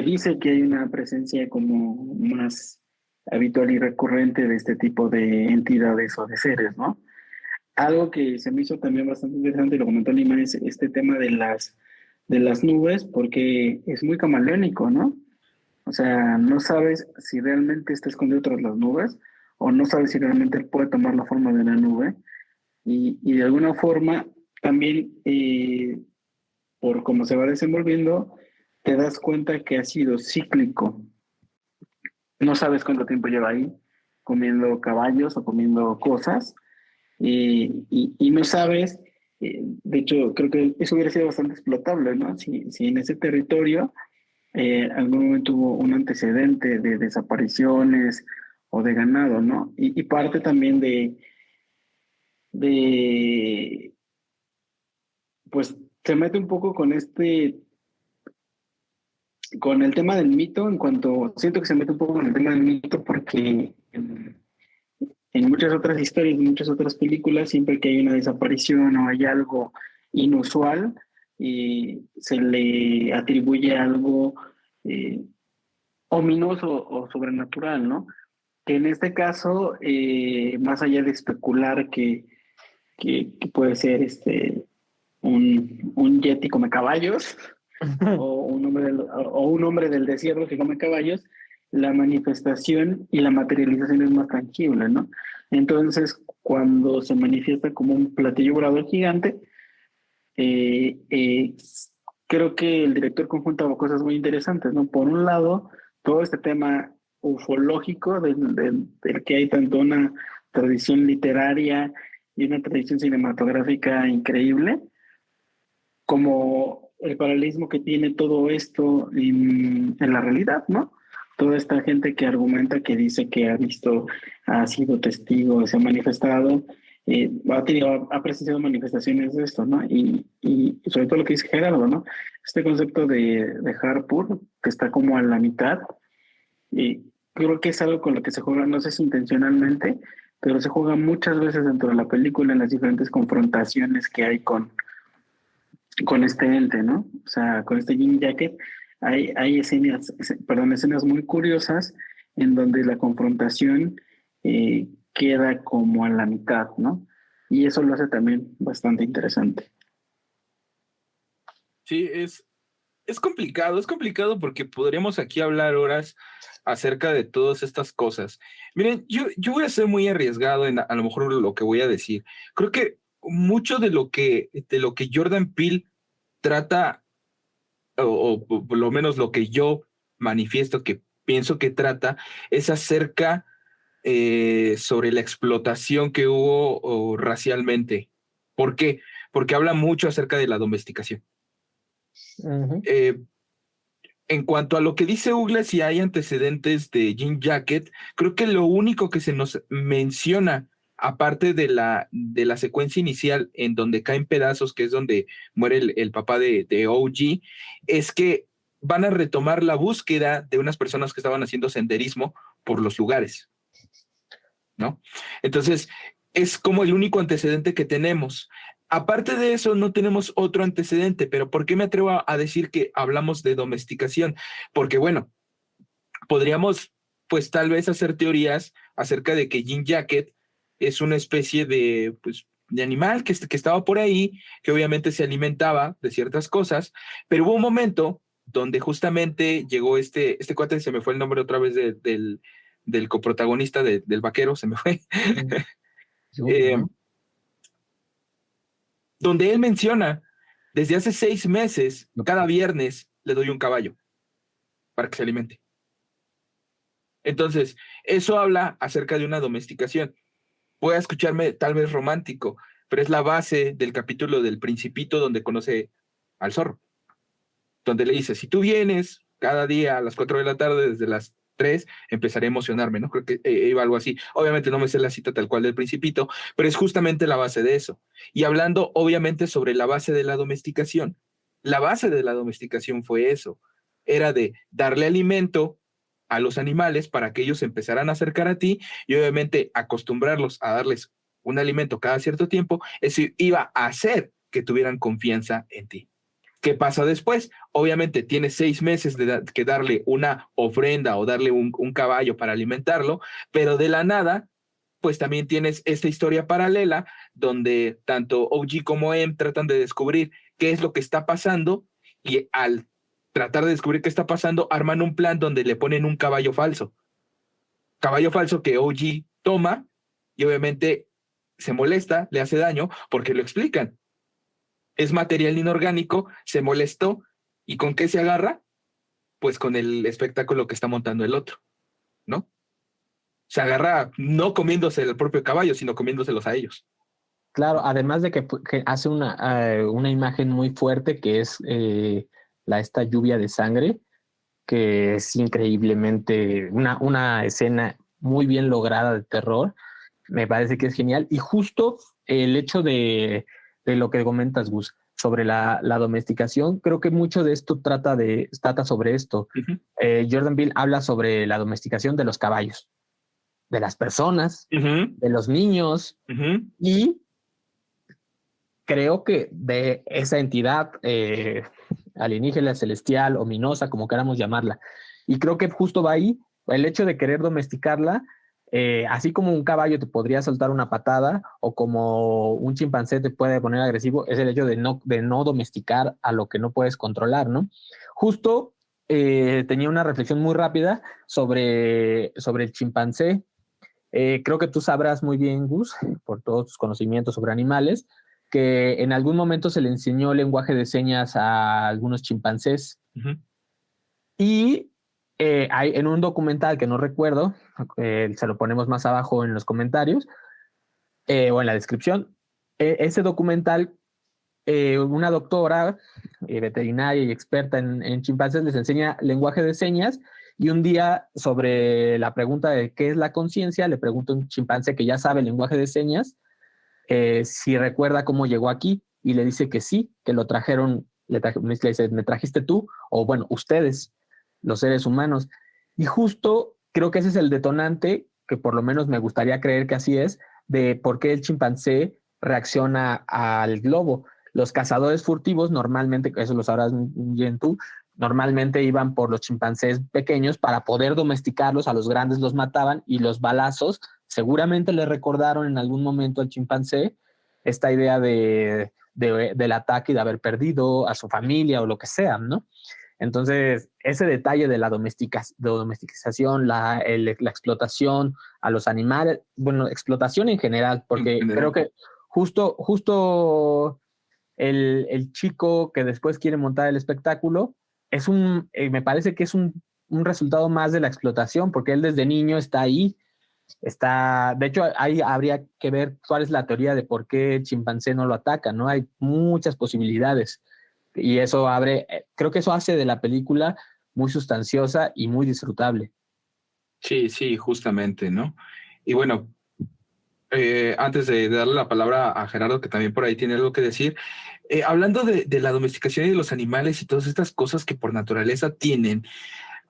dice que hay una presencia como más habitual y recurrente de este tipo de entidades o de seres, ¿no? Algo que se me hizo también bastante interesante, y lo comentó Lima, es este tema de las nubes, porque es muy camaleónico, ¿no? O sea, no sabes si realmente está escondido tras las nubes o no sabes si realmente puede tomar la forma de una nube. Y de alguna forma también, por cómo se va desenvolviendo, te das cuenta que ha sido cíclico. No sabes cuánto tiempo lleva ahí comiendo caballos o comiendo cosas y no sabes, de hecho creo que eso hubiera sido bastante explotable, ¿no? Si en ese territorio algún momento hubo un antecedente de desapariciones o de ganado, ¿no? Y parte también de, pues se mete un poco con el tema del mito, siento que se mete un poco con el tema del mito porque en muchas otras historias, en muchas otras películas, siempre que hay una desaparición o hay algo inusual, se le atribuye algo eh, ominoso o sobrenatural, ¿no? Que en este caso, más allá de especular que puede ser un yeti come caballos o un hombre del desierto que come caballos, la manifestación y la materialización es más tangible, ¿no? Entonces, cuando se manifiesta como un platillo volador gigante, eh, eh, creo que el director conjuntaba cosas muy interesantes, ¿no? Por un lado, todo este tema ufológico del que hay tanto una tradición literaria y una tradición cinematográfica increíble, como el paralelismo que tiene todo esto en la realidad, ¿no? Toda esta gente que argumenta, que dice que ha visto, ha sido testigo, se ha manifestado, ha presenciado manifestaciones de esto, ¿no? Y sobre todo lo que dice Gerardo, ¿no? Este concepto de Harpur, que está como a la mitad, y creo que es algo con lo que se juega, no sé si intencionalmente, pero se juega muchas veces dentro de la película en las diferentes confrontaciones que hay con este ente, ¿no? O sea, con este Jean Jacket, hay escenas muy curiosas en donde la confrontación queda como a la mitad, ¿no? Y eso lo hace también bastante interesante. Sí, es complicado porque podríamos aquí hablar horas acerca de todas estas cosas. Miren, yo voy a ser muy arriesgado en a lo mejor lo que voy a decir. Creo que mucho de lo que Jordan Peele trata, o por lo menos lo que yo manifiesto que pienso que trata, es acerca sobre la explotación que hubo racialmente. ¿Por qué? Porque habla mucho acerca de la domesticación. Uh-huh. En cuanto a lo que dice Ugla, si hay antecedentes de Jean Jacket, creo que lo único que se nos menciona, aparte de la secuencia inicial en donde caen pedazos, que es donde muere el papá de OG, es que van a retomar la búsqueda de unas personas que estaban haciendo senderismo por los lugares, ¿no? Entonces, es como el único antecedente que tenemos. Aparte de eso, no tenemos otro antecedente, pero ¿por qué me atrevo a decir que hablamos de domesticación? Porque, bueno, podríamos pues tal vez hacer teorías acerca de que Jean Jacket es una especie de, pues, de animal que estaba por ahí, que obviamente se alimentaba de ciertas cosas, pero hubo un momento donde justamente llegó este cuate, se me fue el nombre otra vez del coprotagonista del vaquero, se me fue, ¿no? donde él menciona, desde hace 6 meses, cada viernes le doy un caballo para que se alimente. Entonces, eso habla acerca de una domesticación. Puede escucharme tal vez romántico, pero es la base del capítulo del Principito donde conoce al zorro, donde le dice, si tú vienes cada día a las 4 de la tarde, desde las 3, empezaré a emocionarme, ¿no? Creo que iba algo así. Obviamente no me sé la cita tal cual del Principito, pero es justamente la base de eso. Y hablando obviamente sobre la base de la domesticación, la base de la domesticación fue eso, era de darle alimento a los animales para que ellos empezaran a acercar a ti y obviamente acostumbrarlos a darles un alimento cada cierto tiempo, eso iba a hacer que tuvieran confianza en ti. ¿Qué pasa después? Obviamente tienes 6 meses que darle una ofrenda o darle un caballo para alimentarlo, pero de la nada, pues también tienes esta historia paralela donde tanto OG como M tratan de descubrir qué es lo que está pasando y al tratar de descubrir qué está pasando, arman un plan donde le ponen un caballo falso. Caballo falso que OG toma y obviamente se molesta, le hace daño porque lo explican. Es material inorgánico, se molestó y ¿con qué se agarra? Pues con el espectáculo que está montando el otro, ¿no? Se agarra no comiéndose el propio caballo, sino comiéndoselos a ellos. Claro, además de que hace una imagen muy fuerte que es esta lluvia de sangre, que es increíblemente una escena muy bien lograda de terror. Me parece que es genial. Y justo el hecho de lo que comentas, Gus, sobre la domesticación, creo que mucho de esto trata sobre esto. Uh-huh. Jordan Peele habla sobre la domesticación de los caballos, de las personas, uh-huh, de los niños, uh-huh, y creo que de esa entidad alienígena, celestial, ominosa, como queramos llamarla. Y creo que justo va ahí el hecho de querer domesticarla. Así como un caballo te podría soltar una patada o como un chimpancé te puede poner agresivo, es el hecho de no domesticar a lo que no puedes controlar, ¿no? Justo tenía una reflexión muy rápida sobre el chimpancé. Creo que tú sabrás muy bien, Gus, por todos tus conocimientos sobre animales, que en algún momento se le enseñó lenguaje de señas a algunos chimpancés. uh-huh. Y hay en un documental que no recuerdo, se lo ponemos más abajo en los comentarios o en la descripción, ese documental, una doctora veterinaria y experta en chimpancés les enseña lenguaje de señas y un día sobre la pregunta de qué es la conciencia, le pregunta a un chimpancé que ya sabe el lenguaje de señas si recuerda cómo llegó aquí y le dice que sí, que lo trajeron, le dice, me trajiste tú o bueno, ustedes, los seres humanos. Y justo creo que ese es el detonante, que por lo menos me gustaría creer que así es, de por qué el chimpancé reacciona al globo. Los cazadores furtivos normalmente, eso lo sabrás bien tú, normalmente iban por los chimpancés pequeños para poder domesticarlos, a los grandes los mataban y los balazos seguramente le recordaron en algún momento al chimpancé esta idea del ataque y de haber perdido a su familia o lo que sea, ¿no? Entonces, ese detalle de la domesticación, la explotación a los animales, bueno, explotación en general, porque creo que justo el chico que después quiere montar el espectáculo, me parece que es un resultado más de la explotación, porque él desde niño está ahí, de hecho, ahí habría que ver cuál es la teoría de por qué el chimpancé no lo ataca, ¿no? Hay muchas posibilidades. Y eso creo que eso hace de la película muy sustanciosa y muy disfrutable. Sí, justamente, ¿no? Y bueno, antes de darle la palabra a Gerardo, que también por ahí tiene algo que decir, hablando de la domesticación y de los animales y todas estas cosas que por naturaleza tienen,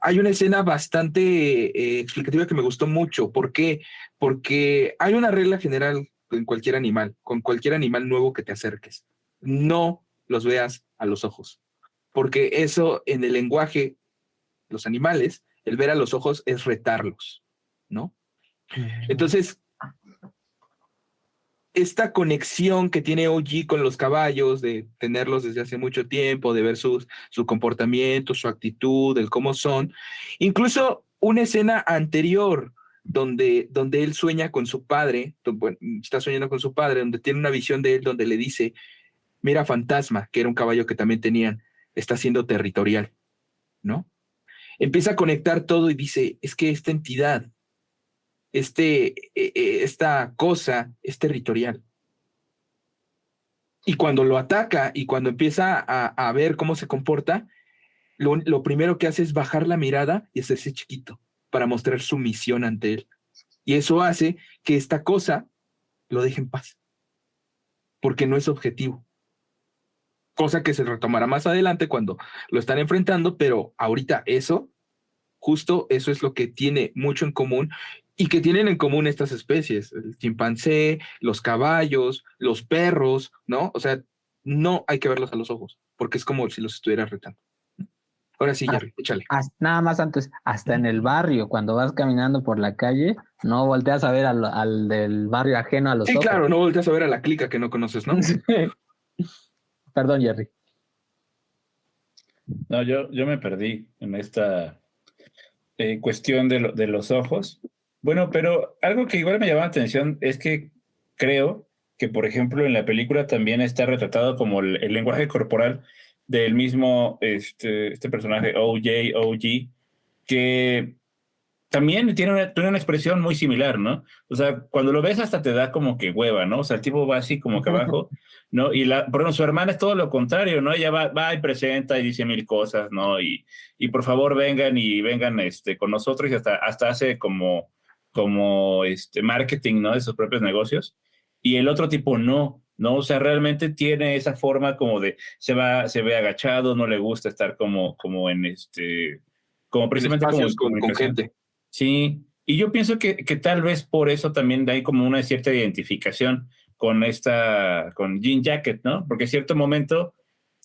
hay una escena bastante explicativa que me gustó mucho. ¿Por qué? Porque hay una regla general en cualquier animal, con cualquier animal nuevo que te acerques. No los veas a los ojos, porque eso en el lenguaje, los animales, El ver a los ojos es retarlos, ¿no? Entonces, esta conexión que tiene OG con los caballos, de tenerlos desde hace mucho tiempo, de ver su comportamiento, su actitud, el cómo son, incluso una escena anterior donde él sueña con su padre, bueno, está soñando con su padre, donde tiene una visión de él, donde le dice, mira Fantasma, que era un caballo que también tenían, está siendo territorial, ¿no? Empieza a conectar todo y dice, es que esta entidad, esta cosa es territorial. Y cuando lo ataca y cuando empieza a ver cómo se comporta, lo primero que hace es bajar la mirada y hacerse chiquito para mostrar su misión ante él. Y eso hace que esta cosa lo deje en paz, porque no es objetivo. Cosa que se retomará más adelante cuando lo están enfrentando, pero ahorita justo eso es lo que tiene mucho en común y que tienen en común estas especies, el chimpancé, los caballos, los perros, ¿no? O sea, no hay que verlos a los ojos, porque es como si los estuvieras retando. Ahora sí, Jerry, échale. Nada más antes, hasta en el barrio, cuando vas caminando por la calle, no volteas a ver al del barrio ajeno a los ojos. Sí, claro, no volteas a ver a la clica que no conoces, ¿no? Perdón, Jerry. No, yo me perdí en esta cuestión de los ojos. Bueno, pero algo que igual me llama la atención es que creo que, por ejemplo, en la película también está retratado como el lenguaje corporal del mismo este personaje OG, que también tiene una expresión muy similar, ¿no? O sea, cuando lo ves hasta te da como que hueva, ¿no? O sea, el tipo va así como que abajo, ¿no? Y por ejemplo, su hermana es todo lo contrario, ¿no? Ella va y presenta y dice mil cosas, ¿no? Y por favor vengan con nosotros y hasta hace como marketing, ¿no? De sus propios negocios. Y el otro tipo no, ¿no? O sea, realmente tiene esa forma como de, se ve agachado, no le gusta estar como como precisamente como con gente. Sí, y yo pienso que tal vez por eso también hay como una cierta identificación con Jean Jacket, ¿no? Porque en cierto momento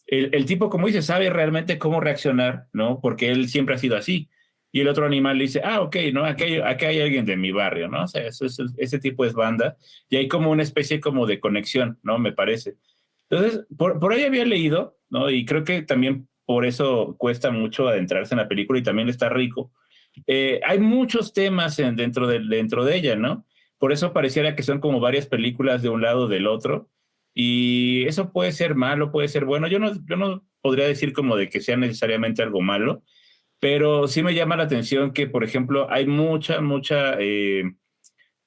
el tipo, como dice, sabe realmente cómo reaccionar, ¿no? Porque él siempre ha sido así. Y el otro animal le dice, ok, ¿no? Aquí hay alguien de mi barrio, ¿no? O sea, ese tipo es banda. Y hay como una especie como de conexión, ¿no? Me parece. Entonces, por ahí había leído, ¿no? Y creo que también por eso cuesta mucho adentrarse en la película y también está rico. Hay muchos temas dentro de ella, ¿no? Por eso pareciera que son como varias películas de un lado o del otro. Y eso puede ser malo, puede ser bueno. Yo no podría decir como de que sea necesariamente algo malo, pero sí me llama la atención que, por ejemplo, hay mucha,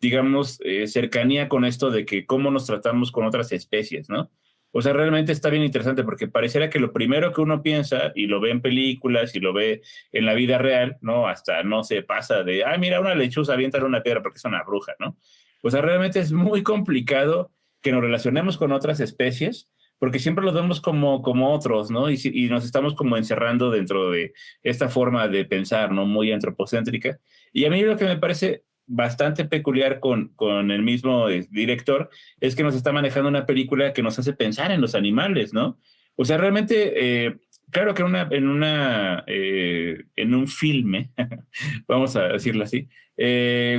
digamos, cercanía con esto de que cómo nos tratamos con otras especies, ¿no? O sea, realmente está bien interesante porque pareciera que lo primero que uno piensa, y lo ve en películas, y lo ve en la vida real, ¿no? Hasta no se pasa de, mira, una lechuza, aviéntale una piedra porque es una bruja, ¿no? O sea, realmente es muy complicado que nos relacionemos con otras especies porque siempre los vemos como otros, ¿no? Y nos estamos como encerrando dentro de esta forma de pensar, ¿no? Muy antropocéntrica. Y a mí lo que me parece bastante peculiar con el mismo director es que nos está manejando una película que nos hace pensar en los animales, ¿no? O sea, realmente, claro que en un filme, vamos a decirlo así,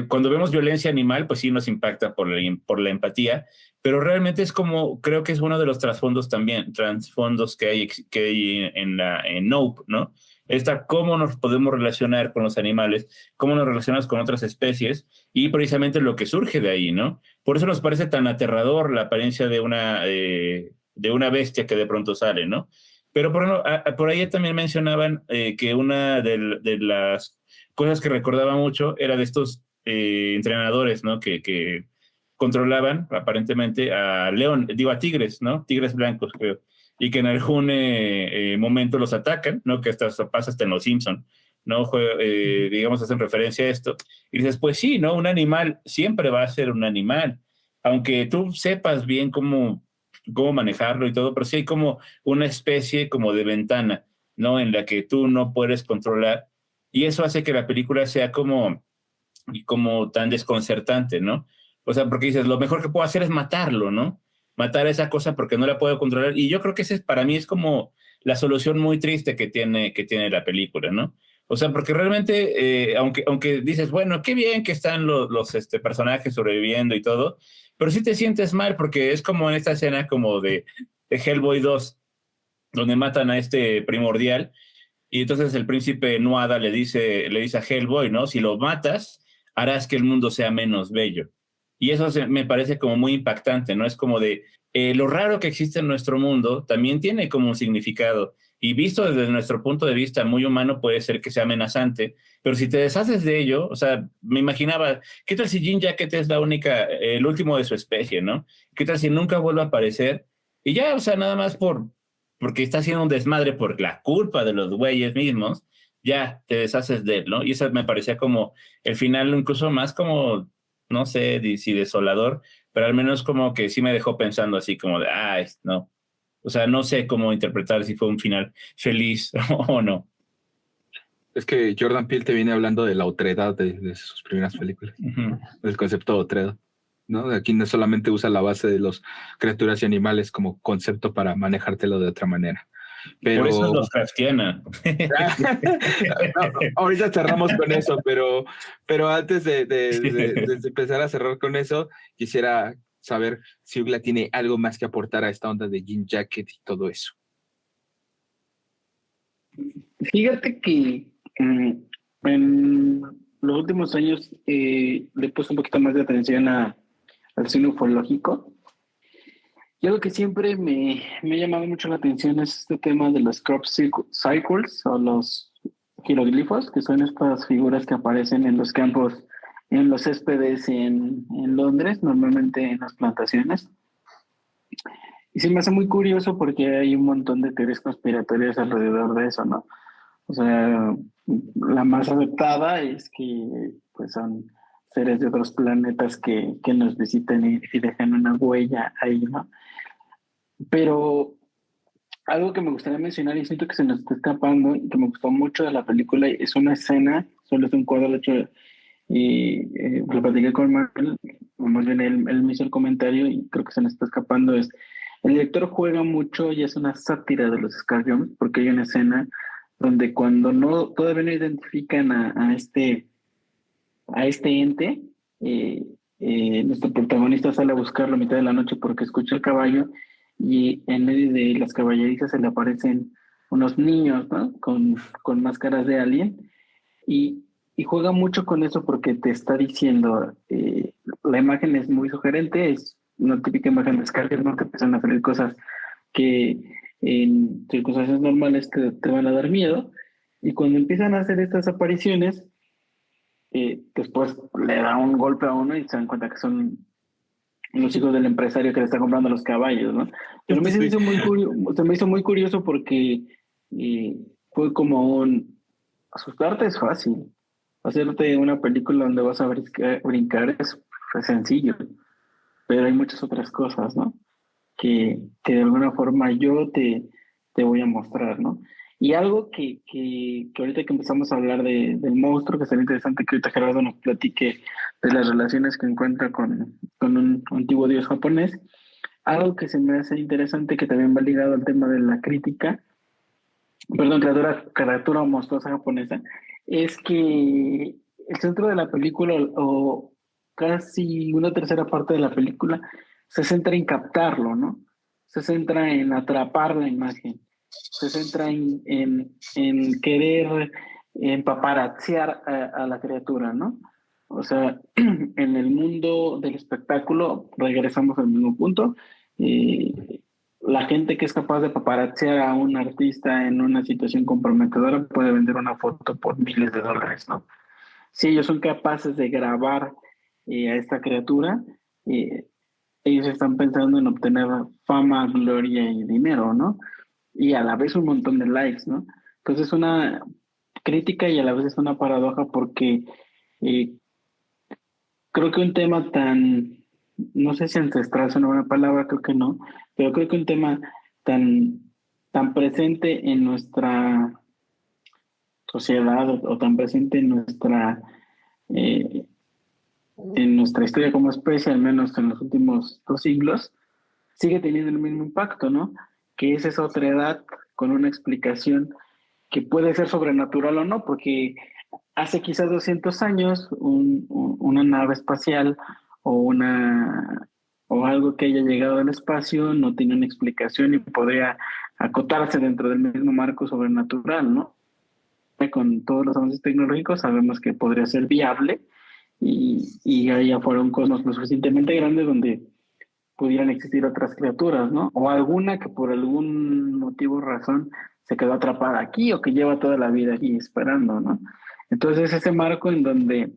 cuando vemos violencia animal, pues sí nos impacta por la empatía, pero realmente es como, creo que es uno de los trasfondos que hay en Nope, ¿no? Cómo nos podemos relacionar con los animales, cómo nos relacionamos con otras especies y precisamente lo que surge de ahí, ¿no? Por eso nos parece tan aterrador la apariencia de una bestia que de pronto sale, ¿no? Pero por ahí también mencionaban que una de las cosas que recordaba mucho era de estos entrenadores, ¿no? Que controlaban aparentemente a tigres, ¿no? Tigres blancos, creo. Y que en algún momento los atacan, ¿no? Que hasta pasa hasta en Los Simpson, ¿no? Digamos, hacen referencia a esto. Y dices, pues sí, ¿no? Un animal siempre va a ser un animal, aunque tú sepas bien cómo manejarlo y todo, pero sí hay como una especie como de ventana, ¿no? En la que tú no puedes controlar. Y eso hace que la película sea como tan desconcertante, ¿no? O sea, porque dices, lo mejor que puedo hacer es matarlo, ¿no? Matar a esa cosa porque no la puedo controlar. Y yo creo que para mí es como la solución muy triste que tiene la película, ¿no? O sea, porque realmente, aunque dices, bueno, qué bien que están los personajes sobreviviendo y todo, pero sí te sientes mal porque es como en esta escena como de Hellboy 2, donde matan a este primordial y entonces el príncipe Nuada le dice a Hellboy, ¿no? Si lo matas, harás que el mundo sea menos bello. Y eso me parece como muy impactante, ¿no? Es como de lo raro que existe en nuestro mundo también tiene como un significado. Y visto desde nuestro punto de vista muy humano puede ser que sea amenazante, pero si te deshaces de ello, o sea, me imaginaba, ¿qué tal si Jean Jacket es la única, el último de su especie, ¿no? ¿Qué tal si nunca vuelve a aparecer? Y ya, o sea, nada más porque está haciendo un desmadre por la culpa de los güeyes mismos, ya te deshaces de él, ¿no? Y eso me parecía como el final incluso más como, no sé si desolador, pero al menos como que sí me dejó pensando así como de, no. O sea, no sé cómo interpretar si fue un final feliz o no. Es que Jordan Peele te viene hablando de la otredad de sus primeras películas, del concepto de otredad, ¿no? Aquí no solamente usa la base de las criaturas y animales como concepto para manejártelo de otra manera. Pero... Por eso los craftiana. No, ahorita cerramos con eso, pero antes de empezar a cerrar con eso, quisiera saber si Ugla tiene algo más que aportar a esta onda de Jean Jacket y todo eso. Fíjate que en los últimos años le he puesto un poquito más de atención al cine ufológico. Y algo que siempre me ha llamado mucho la atención es este tema de los crop circles o los jeroglifos, que son estas figuras que aparecen en los campos, en los céspedes en Londres, normalmente en las plantaciones. Y se me hace muy curioso porque hay un montón de teorías conspiratorias alrededor de eso, ¿no? O sea, la más aceptada es que pues son seres de otros planetas que nos visitan y dejan una huella ahí, ¿no? Pero algo que me gustaría mencionar y siento que se nos está escapando y que me gustó mucho de la película es una escena, solo es un cuadro, de hecho, y lo platiqué con Manuel, o más bien él me hizo el comentario y creo que se nos está escapando, es el director juega mucho y es una sátira de los Scarjones porque hay una escena donde cuando todavía no identifican a este ente, nuestro protagonista sale a buscarlo a mitad de la noche porque escucha el caballo y en medio de las caballerizas se le aparecen unos niños, ¿no? Con máscaras de alien y juega mucho con eso porque te está diciendo, la imagen es muy sugerente, es una típica imagen de Scarface, ¿no? Que empiezan a salir cosas que en circunstancias normales te van a dar miedo y cuando empiezan a hacer estas apariciones, después le da un golpe a uno y se dan cuenta que son los hijos del empresario que le está comprando los caballos, ¿no? Pero me hizo se me hizo muy curioso porque fue como asustarte es fácil, hacerte una película donde vas a brincar es sencillo, pero hay muchas otras cosas, ¿no? Que de alguna forma yo te voy a mostrar, ¿no? Y algo que ahorita que empezamos a hablar del monstruo, que sería interesante que ahorita Gerardo nos platique de las relaciones que encuentra con un antiguo dios japonés, algo que se me hace interesante que también va ligado al tema de la crítica, perdón, criatura monstruosa japonesa, es que el centro de la película o casi una tercera parte de la película se centra en captarlo, ¿no? Se centra en atrapar la imagen, se centra en querer paparazziar a la criatura, ¿no? O sea, en el mundo del espectáculo, regresamos al mismo punto, la gente que es capaz de paparazziar a un artista en una situación comprometedora puede vender una foto por miles de dólares, ¿no? Si ellos son capaces de grabar a esta criatura, ellos están pensando en obtener fama, gloria y dinero, ¿no? Y a la vez un montón de likes, ¿no? Entonces es una crítica y a la vez es una paradoja porque creo que un tema tan, no sé si ancestral es una buena palabra, creo que no, pero creo que un tema tan presente en nuestra sociedad o tan presente en nuestra historia como especie, al menos en los últimos 2 siglos, sigue teniendo el mismo impacto, ¿no? Que es esa otra edad con una explicación que puede ser sobrenatural o no, porque hace quizás 200 años una nave espacial o o algo que haya llegado al espacio no tiene una explicación y podría acotarse dentro del mismo marco sobrenatural, ¿no? Con todos los avances tecnológicos sabemos que podría ser viable y ahí afuera un cosmos lo suficientemente grande donde pudieran existir otras criaturas, ¿no? O alguna que por algún motivo o razón se quedó atrapada aquí o que lleva toda la vida aquí esperando, ¿no? Entonces ese marco en donde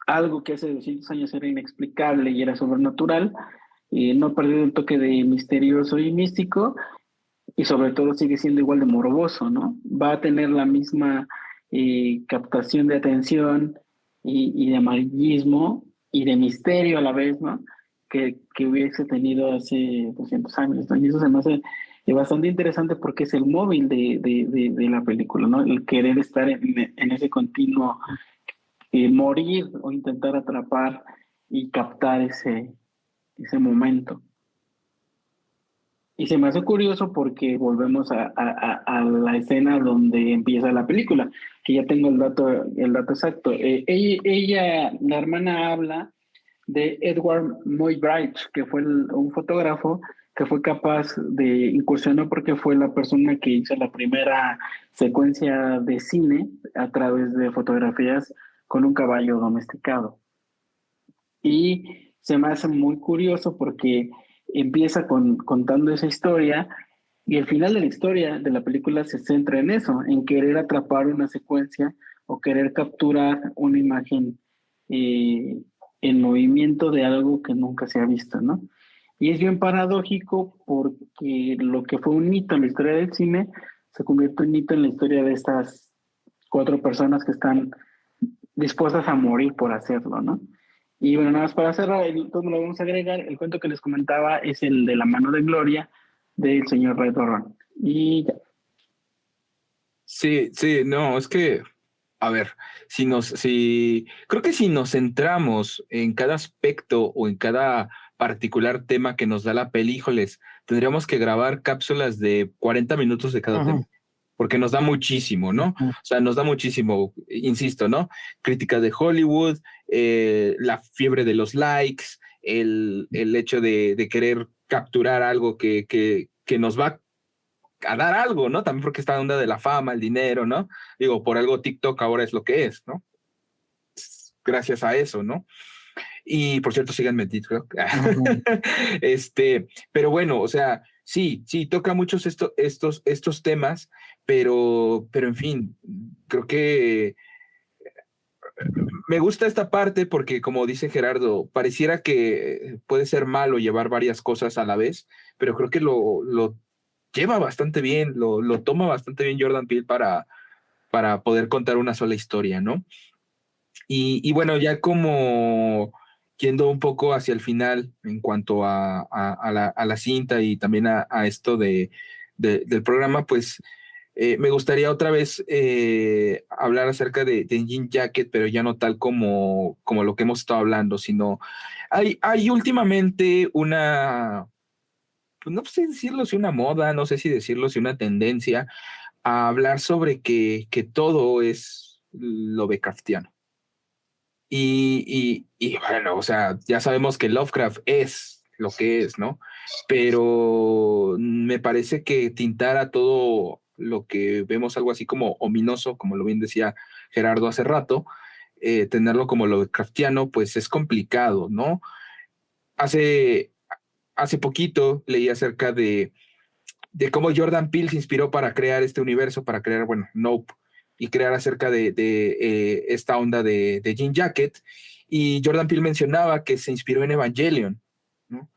algo que hace 200 años era inexplicable y era sobrenatural, no ha perdido el toque de misterioso y místico y sobre todo sigue siendo igual de morboso, ¿no? Va a tener la misma captación de atención y de amarillismo y de misterio a la vez, ¿no? Que hubiese tenido hace 200 años, ¿no? Y eso se me hace bastante interesante porque es el móvil de la película, ¿no? El querer estar en ese continuo morir o intentar atrapar y captar ese momento. Y se me hace curioso porque volvemos a la escena donde empieza la película, que ya tengo el dato exacto. La hermana habla de Edward Muybridge, que fue un fotógrafo que fue capaz de incursionar porque fue la persona que hizo la primera secuencia de cine a través de fotografías con un caballo domesticado. Y se me hace muy curioso porque empieza contando esa historia y el final de la historia de la película se centra en eso, en querer atrapar una secuencia o querer capturar una imagen en movimiento de algo que nunca se ha visto, ¿no? Y es bien paradójico porque lo que fue un hito en la historia del cine se convierte en un hito en la historia de estas 4 personas que están dispuestas a morir por hacerlo, ¿no? Y bueno, nada más para cerrar, todo lo vamos a agregar, el cuento que les comentaba es el de La mano de Gloria del señor Ray Doran. Y ya. Sí, sí, no, es que, a ver, creo que si nos centramos en cada aspecto o en cada particular tema que nos da la peli, híjoles, tendríamos que grabar cápsulas de 40 minutos de cada tema, porque nos da muchísimo, ¿no? O sea, nos da muchísimo, insisto, ¿no? Crítica de Hollywood, la fiebre de los likes, el hecho de querer capturar algo que nos va a dar algo, ¿no? También porque está la onda de la fama, el dinero, ¿no? Digo, por algo TikTok ahora es lo que es, ¿no? Gracias a eso, ¿no? Y por cierto, síganme en TikTok. Pero bueno, o sea, sí, toca muchos estos temas, pero en fin, creo que me gusta esta parte porque, como dice Gerardo, pareciera que puede ser malo llevar varias cosas a la vez, pero creo que lo lleva bastante bien, lo toma bastante bien Jordan Peele para poder contar una sola historia, ¿no? Y bueno, ya como yendo un poco hacia el final en cuanto a la cinta y también a esto del programa, pues me gustaría otra vez hablar acerca de Jean Jacket, pero ya no tal como lo que hemos estado hablando, sino hay últimamente una, pues no sé decirlo si una moda, no sé si decirlo si una tendencia a hablar sobre que todo es Lovecraftiano. Y bueno, o sea, ya sabemos que Lovecraft es lo que es, ¿no? Pero me parece que tintar a todo lo que vemos algo así como ominoso, como lo bien decía Gerardo hace rato, tenerlo como Lovecraftiano, pues es complicado, ¿no? Hace poquito leí acerca de cómo Jordan Peele se inspiró para crear este universo, para crear, bueno, Nope, y crear acerca de esta onda de Jean Jacket. Y Jordan Peele mencionaba que se inspiró en Evangelion, ¿no?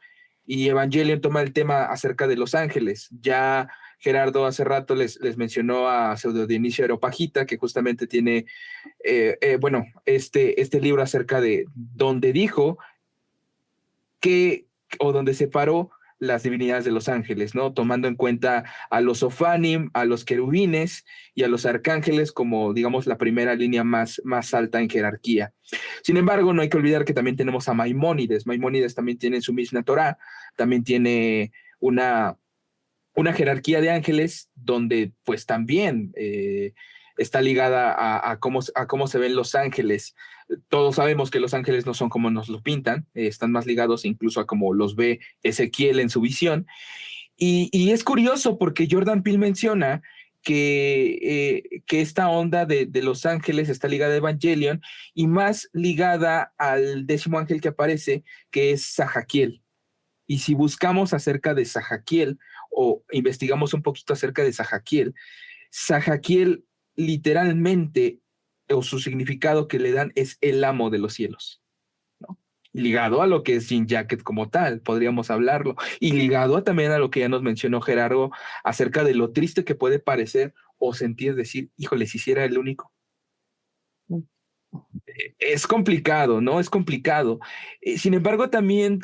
Y Evangelion toma el tema acerca de Los Ángeles. Ya Gerardo hace rato les mencionó a Pseudo Dionisio Areopagita, que justamente tiene, bueno, este libro acerca de donde dijo que, o donde separó las divinidades de los ángeles, ¿no? Tomando en cuenta a los Ophanim, a los querubines y a los arcángeles como, digamos, la primera línea más alta en jerarquía. Sin embargo, no hay que olvidar que también tenemos a Maimónides. Maimónides también tiene su Mishnah Torah, también tiene una una jerarquía de ángeles donde pues también está ligada a cómo se ven los ángeles. Todos sabemos que los ángeles no son como nos lo pintan, están más ligados incluso a cómo los ve Ezequiel en su visión. Y es curioso porque Jordan Peele menciona que esta onda de los ángeles está ligada a Evangelion y más ligada al 10º ángel que aparece, que es Sajaquiel. Y si buscamos acerca de Sajaquiel o investigamos un poquito acerca de Sajaquiel literalmente, o su significado que le dan es el amo de los cielos, ¿no? Ligado a lo que es Jean Jacket como tal, podríamos hablarlo, y ligado también a lo que ya nos mencionó Gerardo acerca de lo triste que puede parecer o sentir decir, híjole, si hiciera el único. Es complicado, ¿no? Es complicado. Sin embargo, también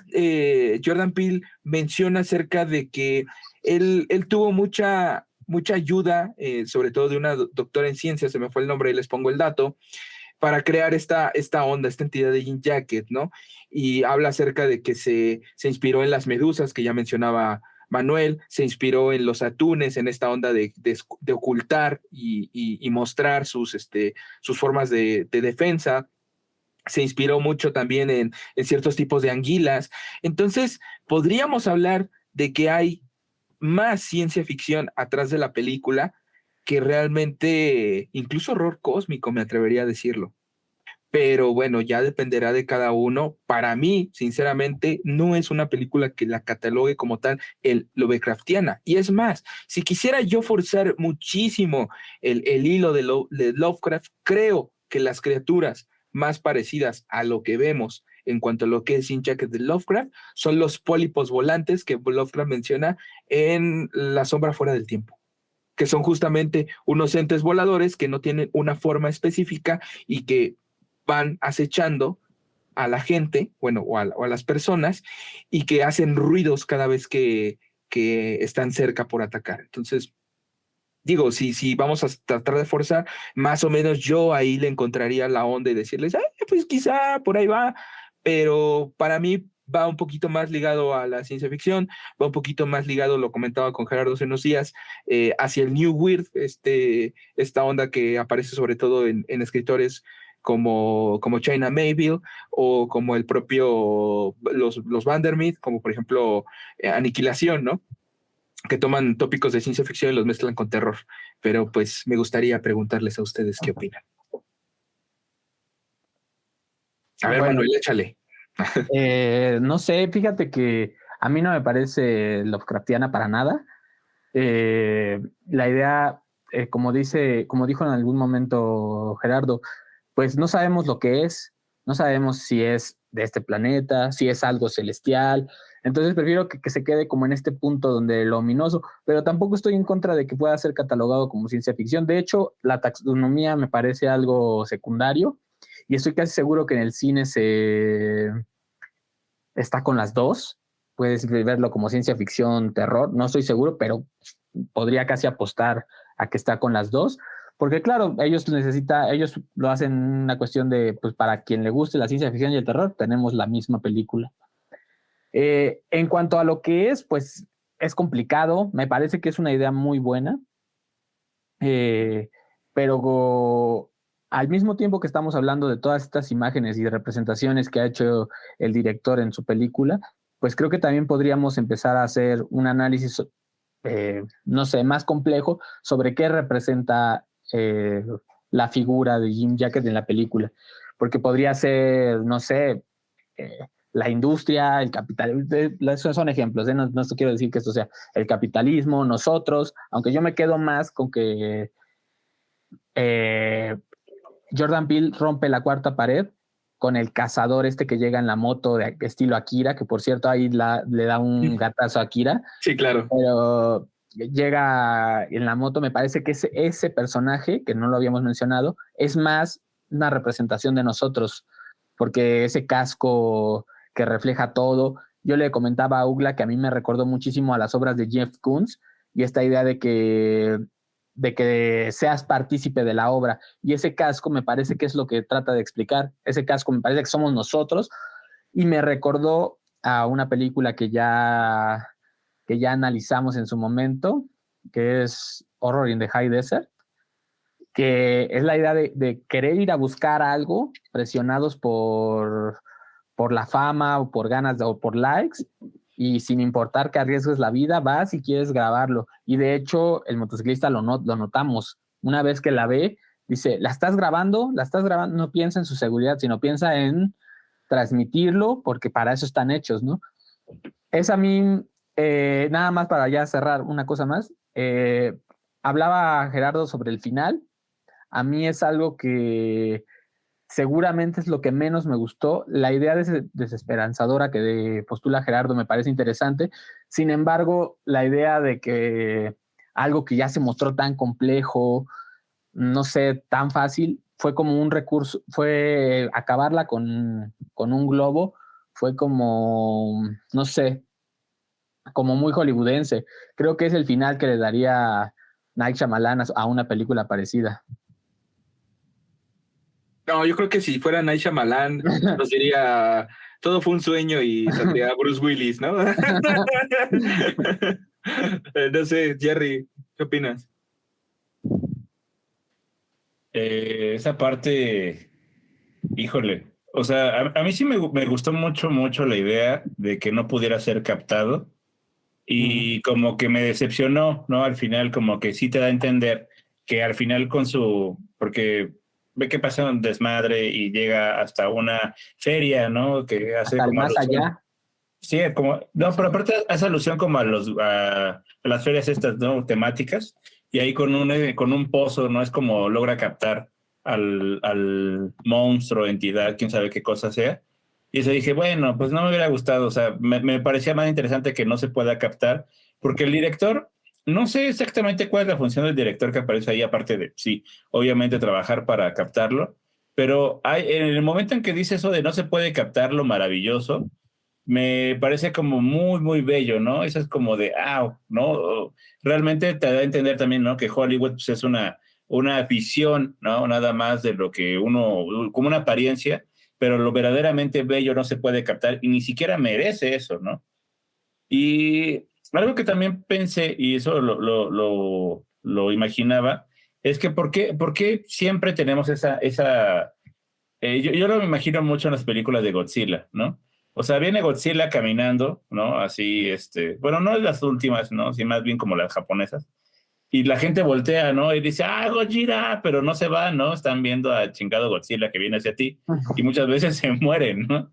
Jordan Peele menciona acerca de que él tuvo mucha ayuda, sobre todo de una doctora en ciencias, se me fue el nombre y les pongo el dato, para crear esta onda, esta entidad de Jean Jacket, ¿no? Y habla acerca de que se inspiró en las medusas que ya mencionaba Manuel, se inspiró en los atunes, en esta onda de ocultar y mostrar sus formas de defensa. Se inspiró mucho también en ciertos tipos de anguilas. Entonces, podríamos hablar de que hay más ciencia ficción atrás de la película que realmente, incluso horror cósmico, me atrevería a decirlo. Pero bueno, ya dependerá de cada uno. Para mí, sinceramente, no es una película que la catalogue como tal el Lovecraftiana. Y es más, si quisiera yo forzar muchísimo el hilo de Lovecraft, creo que las criaturas más parecidas a lo que vemos en cuanto a lo que es Jean Jacket de Lovecraft son los pólipos volantes que Lovecraft menciona en La sombra fuera del tiempo, que son justamente unos entes voladores que no tienen una forma específica y que van acechando a la gente, bueno, o a las personas, y que hacen ruidos cada vez que están cerca por atacar. Entonces, digo, si vamos a tratar de forzar, más o menos yo ahí le encontraría la onda y decirles, pues quizá por ahí va, pero para mí va un poquito más ligado a la ciencia ficción, va un poquito más ligado, lo comentaba con Gerardo hace unos días, hacia el New Weird, esta onda que aparece sobre todo en escritores como China Mayville o como el propio los Vandermeat, como por ejemplo Aniquilación, ¿no? Que toman tópicos de ciencia ficción y los mezclan con terror. Pero pues me gustaría preguntarles a ustedes qué opinan. A ver, Bueno, Manuel, échale. no sé, fíjate que a mí no me parece Lovecraftiana para nada. La idea, como dijo en algún momento Gerardo, pues no sabemos lo que es, no sabemos si es de este planeta, si es algo celestial. Entonces prefiero que se quede como en este punto donde lo ominoso, pero tampoco estoy en contra de que pueda ser catalogado como ciencia ficción. De hecho, la taxonomía me parece algo secundario y estoy casi seguro que en el cine está con las dos. Puedes verlo como ciencia ficción, terror, no estoy seguro, pero podría casi apostar a que está con las dos. Porque claro, ellos lo hacen una cuestión de, pues para quien le guste la ciencia ficción y el terror, tenemos la misma película. En cuanto a lo que es, pues es complicado, me parece que es una idea muy buena, pero al mismo tiempo que estamos hablando de todas estas imágenes y representaciones que ha hecho el director en su película, pues creo que también podríamos empezar a hacer un análisis, no sé, más complejo sobre qué representa la figura de Jim Jacket en la película, porque podría ser, no sé, la industria, el capital, son ejemplos, no quiero decir que esto sea el capitalismo, nosotros, aunque yo me quedo más con que Jordan Peele rompe la cuarta pared con el cazador que llega en la moto de estilo Akira, que por cierto ahí le da un gatazo a Akira. Sí, claro. Pero llega en la moto, me parece que ese personaje, que no lo habíamos mencionado, es más una representación de nosotros, porque ese casco que refleja todo, yo le comentaba a Ugla que a mí me recordó muchísimo a las obras de Jeff Koons y esta idea de que seas partícipe de la obra, y ese casco me parece que es lo que trata de explicar. Ese casco me parece que somos nosotros, y me recordó a una película que ya que ya analizamos en su momento, que es Horror in the High Desert, que es la idea de querer ir a buscar algo presionados por la fama o por ganas o por likes, y sin importar que arriesgues la vida, vas y quieres grabarlo. Y de hecho, el motociclista lo notamos. Una vez que la ve, dice, la estás grabando, no piensa en su seguridad, sino piensa en transmitirlo, porque para eso están hechos, ¿no? Es a mí, nada más para ya cerrar una cosa más, hablaba Gerardo sobre el final. A mí es algo que seguramente es lo que menos me gustó. La idea desesperanzadora que postula Gerardo me parece interesante. Sin embargo, la idea de que algo que ya se mostró tan complejo, no sé, tan fácil, fue como un recurso, fue acabarla con un globo, fue como, no sé, como muy hollywoodense. Creo que es el final que le daría Night Shyamalan a una película parecida. No, yo creo que si fuera Night Shyamalan, nos diría, todo fue un sueño y saldría Bruce Willis, ¿no? No sé, Jerry, ¿qué opinas? Esa parte, híjole, o sea, a mí sí me gustó mucho la idea de que no pudiera ser captado y como que me decepcionó, ¿no? Al final como que sí te da a entender que al final porque ve que pasa un desmadre y llega hasta una feria, ¿no? Que hace Hasta el como más alusión. allá. Sí, no, pero aparte hace alusión como a las ferias estas, ¿no? Temáticas, y ahí con un pozo, ¿no? Es como logra captar al monstruo, entidad, quién sabe qué cosa sea. Y eso dije, bueno, pues no me hubiera gustado, o sea, me parecía más interesante que no se pueda captar, porque el director, no sé exactamente cuál es la función del director que aparece ahí, aparte de, sí, obviamente trabajar para captarlo, pero en el momento en que dice eso de no se puede captar lo maravilloso, me parece como muy bello, ¿no? Eso es como de, ¿no? Realmente te da a entender también, ¿no? Que Hollywood pues, es una visión, ¿no? Nada más de lo que como una apariencia, pero lo verdaderamente bello no se puede captar y ni siquiera merece eso, ¿no? Y algo que también pensé, y eso lo imaginaba, es que ¿por qué siempre tenemos yo lo imagino mucho en las películas de Godzilla, ¿no? O sea, viene Godzilla caminando, ¿no? Así, bueno, no es las últimas, ¿no? Sí, más bien como las japonesas. Y la gente voltea, ¿no? Y dice, Godzilla, pero no se va, ¿no? Están viendo a chingado Godzilla que viene hacia ti y muchas veces se mueren, ¿no?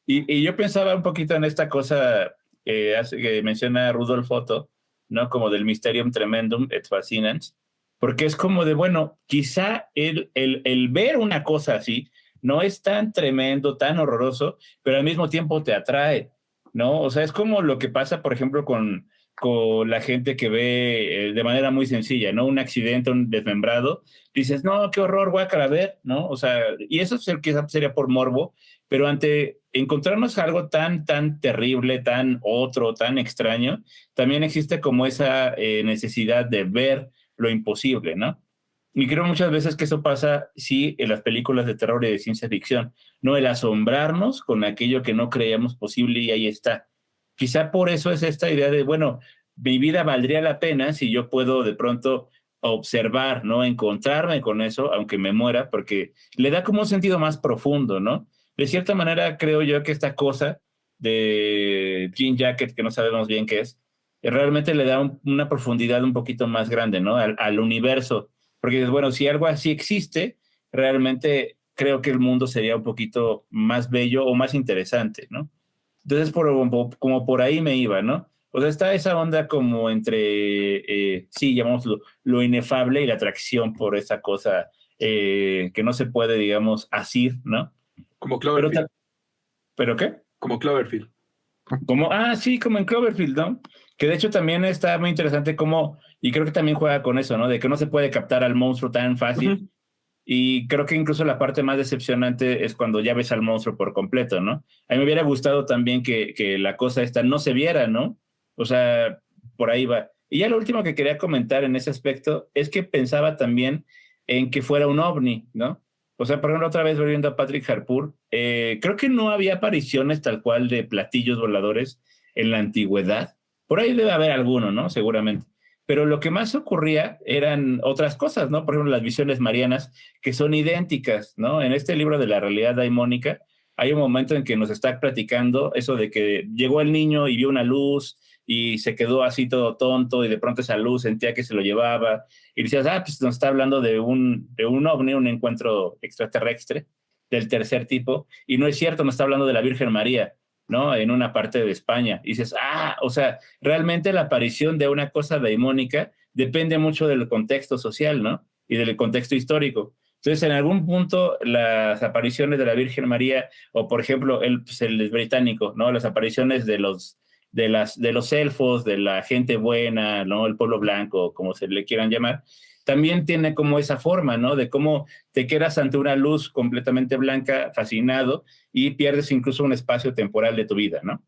Y yo pensaba un poquito en esta cosa que menciona Rudolf Otto, ¿no? Como del Mysterium Tremendum et Fascinans, porque es como de, bueno, quizá el ver una cosa así no es tan tremendo, tan horroroso, pero al mismo tiempo te atrae, ¿no? O sea, es como lo que pasa, por ejemplo, con la gente que ve de manera muy sencilla, ¿no? Un accidente, un desmembrado, dices, no, qué horror, guácala, a ver, ¿no? O sea, y eso quizás sería por morbo, pero ante encontrarnos algo tan terrible, tan tan extraño, también existe como esa necesidad de ver lo imposible, ¿no? Y creo muchas veces que eso pasa, sí, en las películas de terror y de ciencia ficción, ¿no? El asombrarnos con aquello que no creíamos posible y ahí está. Quizá por eso es esta idea de, bueno, mi vida valdría la pena si yo puedo de pronto observar, ¿no? Encontrarme con eso, aunque me muera, porque le da como un sentido más profundo, ¿no? De cierta manera, creo yo que esta cosa de Jean Jacket, que no sabemos bien qué es, realmente le da una profundidad un poquito más grande, ¿no? Al universo. Porque, bueno, si algo así existe, realmente creo que el mundo sería un poquito más bello o más interesante, ¿no? Entonces, como por ahí me iba, ¿no? O sea, está esa onda como entre, sí, llamémoslo, lo inefable y la atracción por esa cosa que no se puede, digamos, asir, ¿no? Como Pero, Cloverfield. ¿Pero qué? Como Cloverfield. Sí, como en Cloverfield, ¿no? Que de hecho también está muy interesante como, y creo que también juega con eso, ¿no? De que no se puede captar al monstruo tan fácil. Y creo que incluso la parte más decepcionante es cuando ya ves al monstruo por completo, ¿no? A mí me hubiera gustado también que la cosa esta no se viera, ¿no? O sea, por ahí va. Y ya lo último que quería comentar en ese aspecto es que pensaba también en que fuera un ovni, ¿no? O sea, por ejemplo, otra vez volviendo a Patrick Harpur, creo que no había apariciones tal cual de platillos voladores en la antigüedad. Por ahí debe haber alguno, ¿no? Seguramente. Pero lo que más ocurría eran otras cosas, ¿no? Por ejemplo, las visiones marianas, que son idénticas, ¿no? En este libro de la realidad daimónica, hay un momento en que nos está platicando eso de que llegó el niño y vio una luz y se quedó así todo tonto y de pronto esa luz sentía que se lo llevaba y decías, pues nos está hablando de un ovni, un encuentro extraterrestre del tercer tipo, y no es cierto, nos está hablando de la Virgen María, ¿no? En una parte de España. Y dices, o sea, realmente la aparición de una cosa daimónica depende mucho del contexto social, ¿no? Y del contexto histórico. Entonces, en algún punto, las apariciones de la Virgen María, o por ejemplo, el británico, ¿no? Las apariciones de los elfos, de la gente buena, ¿no? El pueblo blanco, como se le quieran llamar, también tiene como esa forma, ¿no? De cómo te quedas ante una luz completamente blanca, fascinado, y pierdes incluso un espacio temporal de tu vida, ¿no?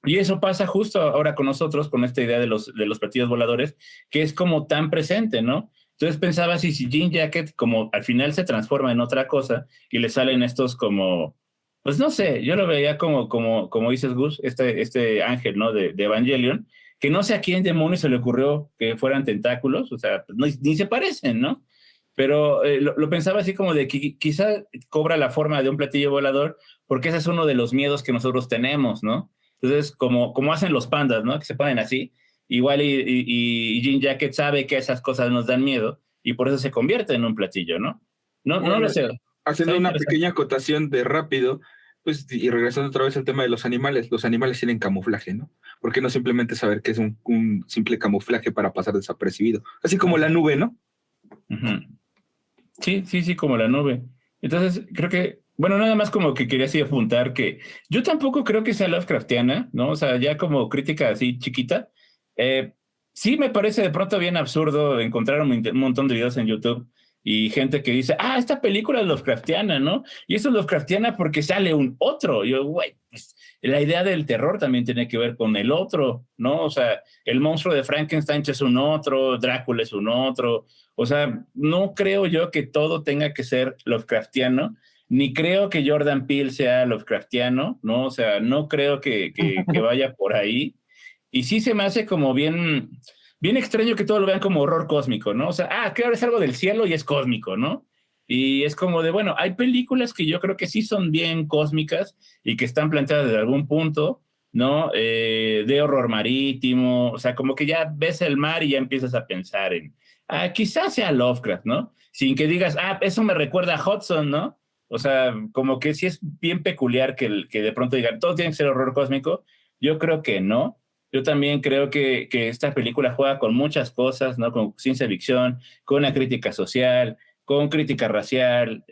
Y eso pasa justo ahora con nosotros, con esta idea de los platillos voladores, que es como tan presente, ¿no? Entonces pensaba si Jean Jacket como al final se transforma en otra cosa y le salen estos como, pues no sé, yo lo veía como dices Gus, este ángel, ¿no? De Evangelion, que no sé a quién demonios se le ocurrió que fueran tentáculos, o sea, ni se parecen, ¿no? Pero lo pensaba así como de que quizá cobra la forma de un platillo volador, porque ese es uno de los miedos que nosotros tenemos, ¿no? Entonces, como hacen los pandas, ¿no? Que se ponen así, igual y Jean Jacket sabe que esas cosas nos dan miedo, y por eso se convierte en un platillo, ¿no? No lo sé. Haciendo una pequeña acotación de rápido, pues, y regresando otra vez al tema de los animales tienen camuflaje, ¿no? ¿Por qué no simplemente saber que es un simple camuflaje para pasar desapercibido? Así como la nube, ¿no? Uh-huh. Sí, como la nube. Entonces, creo que, bueno, nada más como que quería así apuntar que yo tampoco creo que sea Lovecraftiana, ¿no? O sea, ya como crítica así chiquita, sí me parece de pronto bien absurdo encontrar un montón de videos en YouTube y gente que dice, esta película es Lovecraftiana, ¿no? Y eso es Lovecraftiana porque sale un otro. Yo, güey, pues la idea del terror también tiene que ver con el otro, ¿no? O sea, el monstruo de Frankenstein es un otro, Drácula es un otro. O sea, no creo yo que todo tenga que ser Lovecraftiano, ni creo que Jordan Peele sea Lovecraftiano, ¿no? O sea, no creo que vaya por ahí. Y sí se me hace como bien extraño que todo lo vean como horror cósmico, ¿no? O sea, claro, es algo del cielo y es cósmico, ¿no? Y es como de, bueno, hay películas que yo creo que sí son bien cósmicas y que están planteadas desde algún punto, ¿no? De horror marítimo, o sea, como que ya ves el mar y ya empiezas a pensar en, quizás sea Lovecraft, ¿no? Sin que digas, eso me recuerda a Hudson, ¿no? O sea, como que sí es bien peculiar que de pronto digan, todo tiene que ser horror cósmico. Yo creo que no. Yo también creo que esta película juega con muchas cosas, ¿no? Con ciencia ficción, con una crítica social, con crítica racial,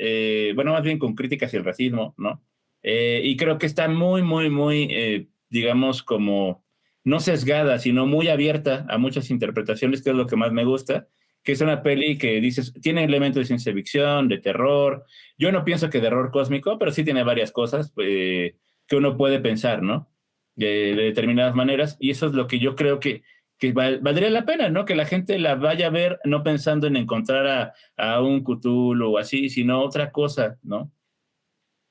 bueno, más bien con críticas hacia el racismo, ¿no? Y creo que está muy, muy, muy, digamos, como no sesgada, sino muy abierta a muchas interpretaciones, que es lo que más me gusta, que es una peli que dices, tiene elementos de ciencia ficción, de terror. Yo no pienso que de horror cósmico, pero sí tiene varias cosas que uno puede pensar, ¿no? De determinadas maneras, y eso es lo que yo creo que valdría la pena, ¿no? Que la gente la vaya a ver no pensando en encontrar a un Cthulhu o así, sino otra cosa, ¿no?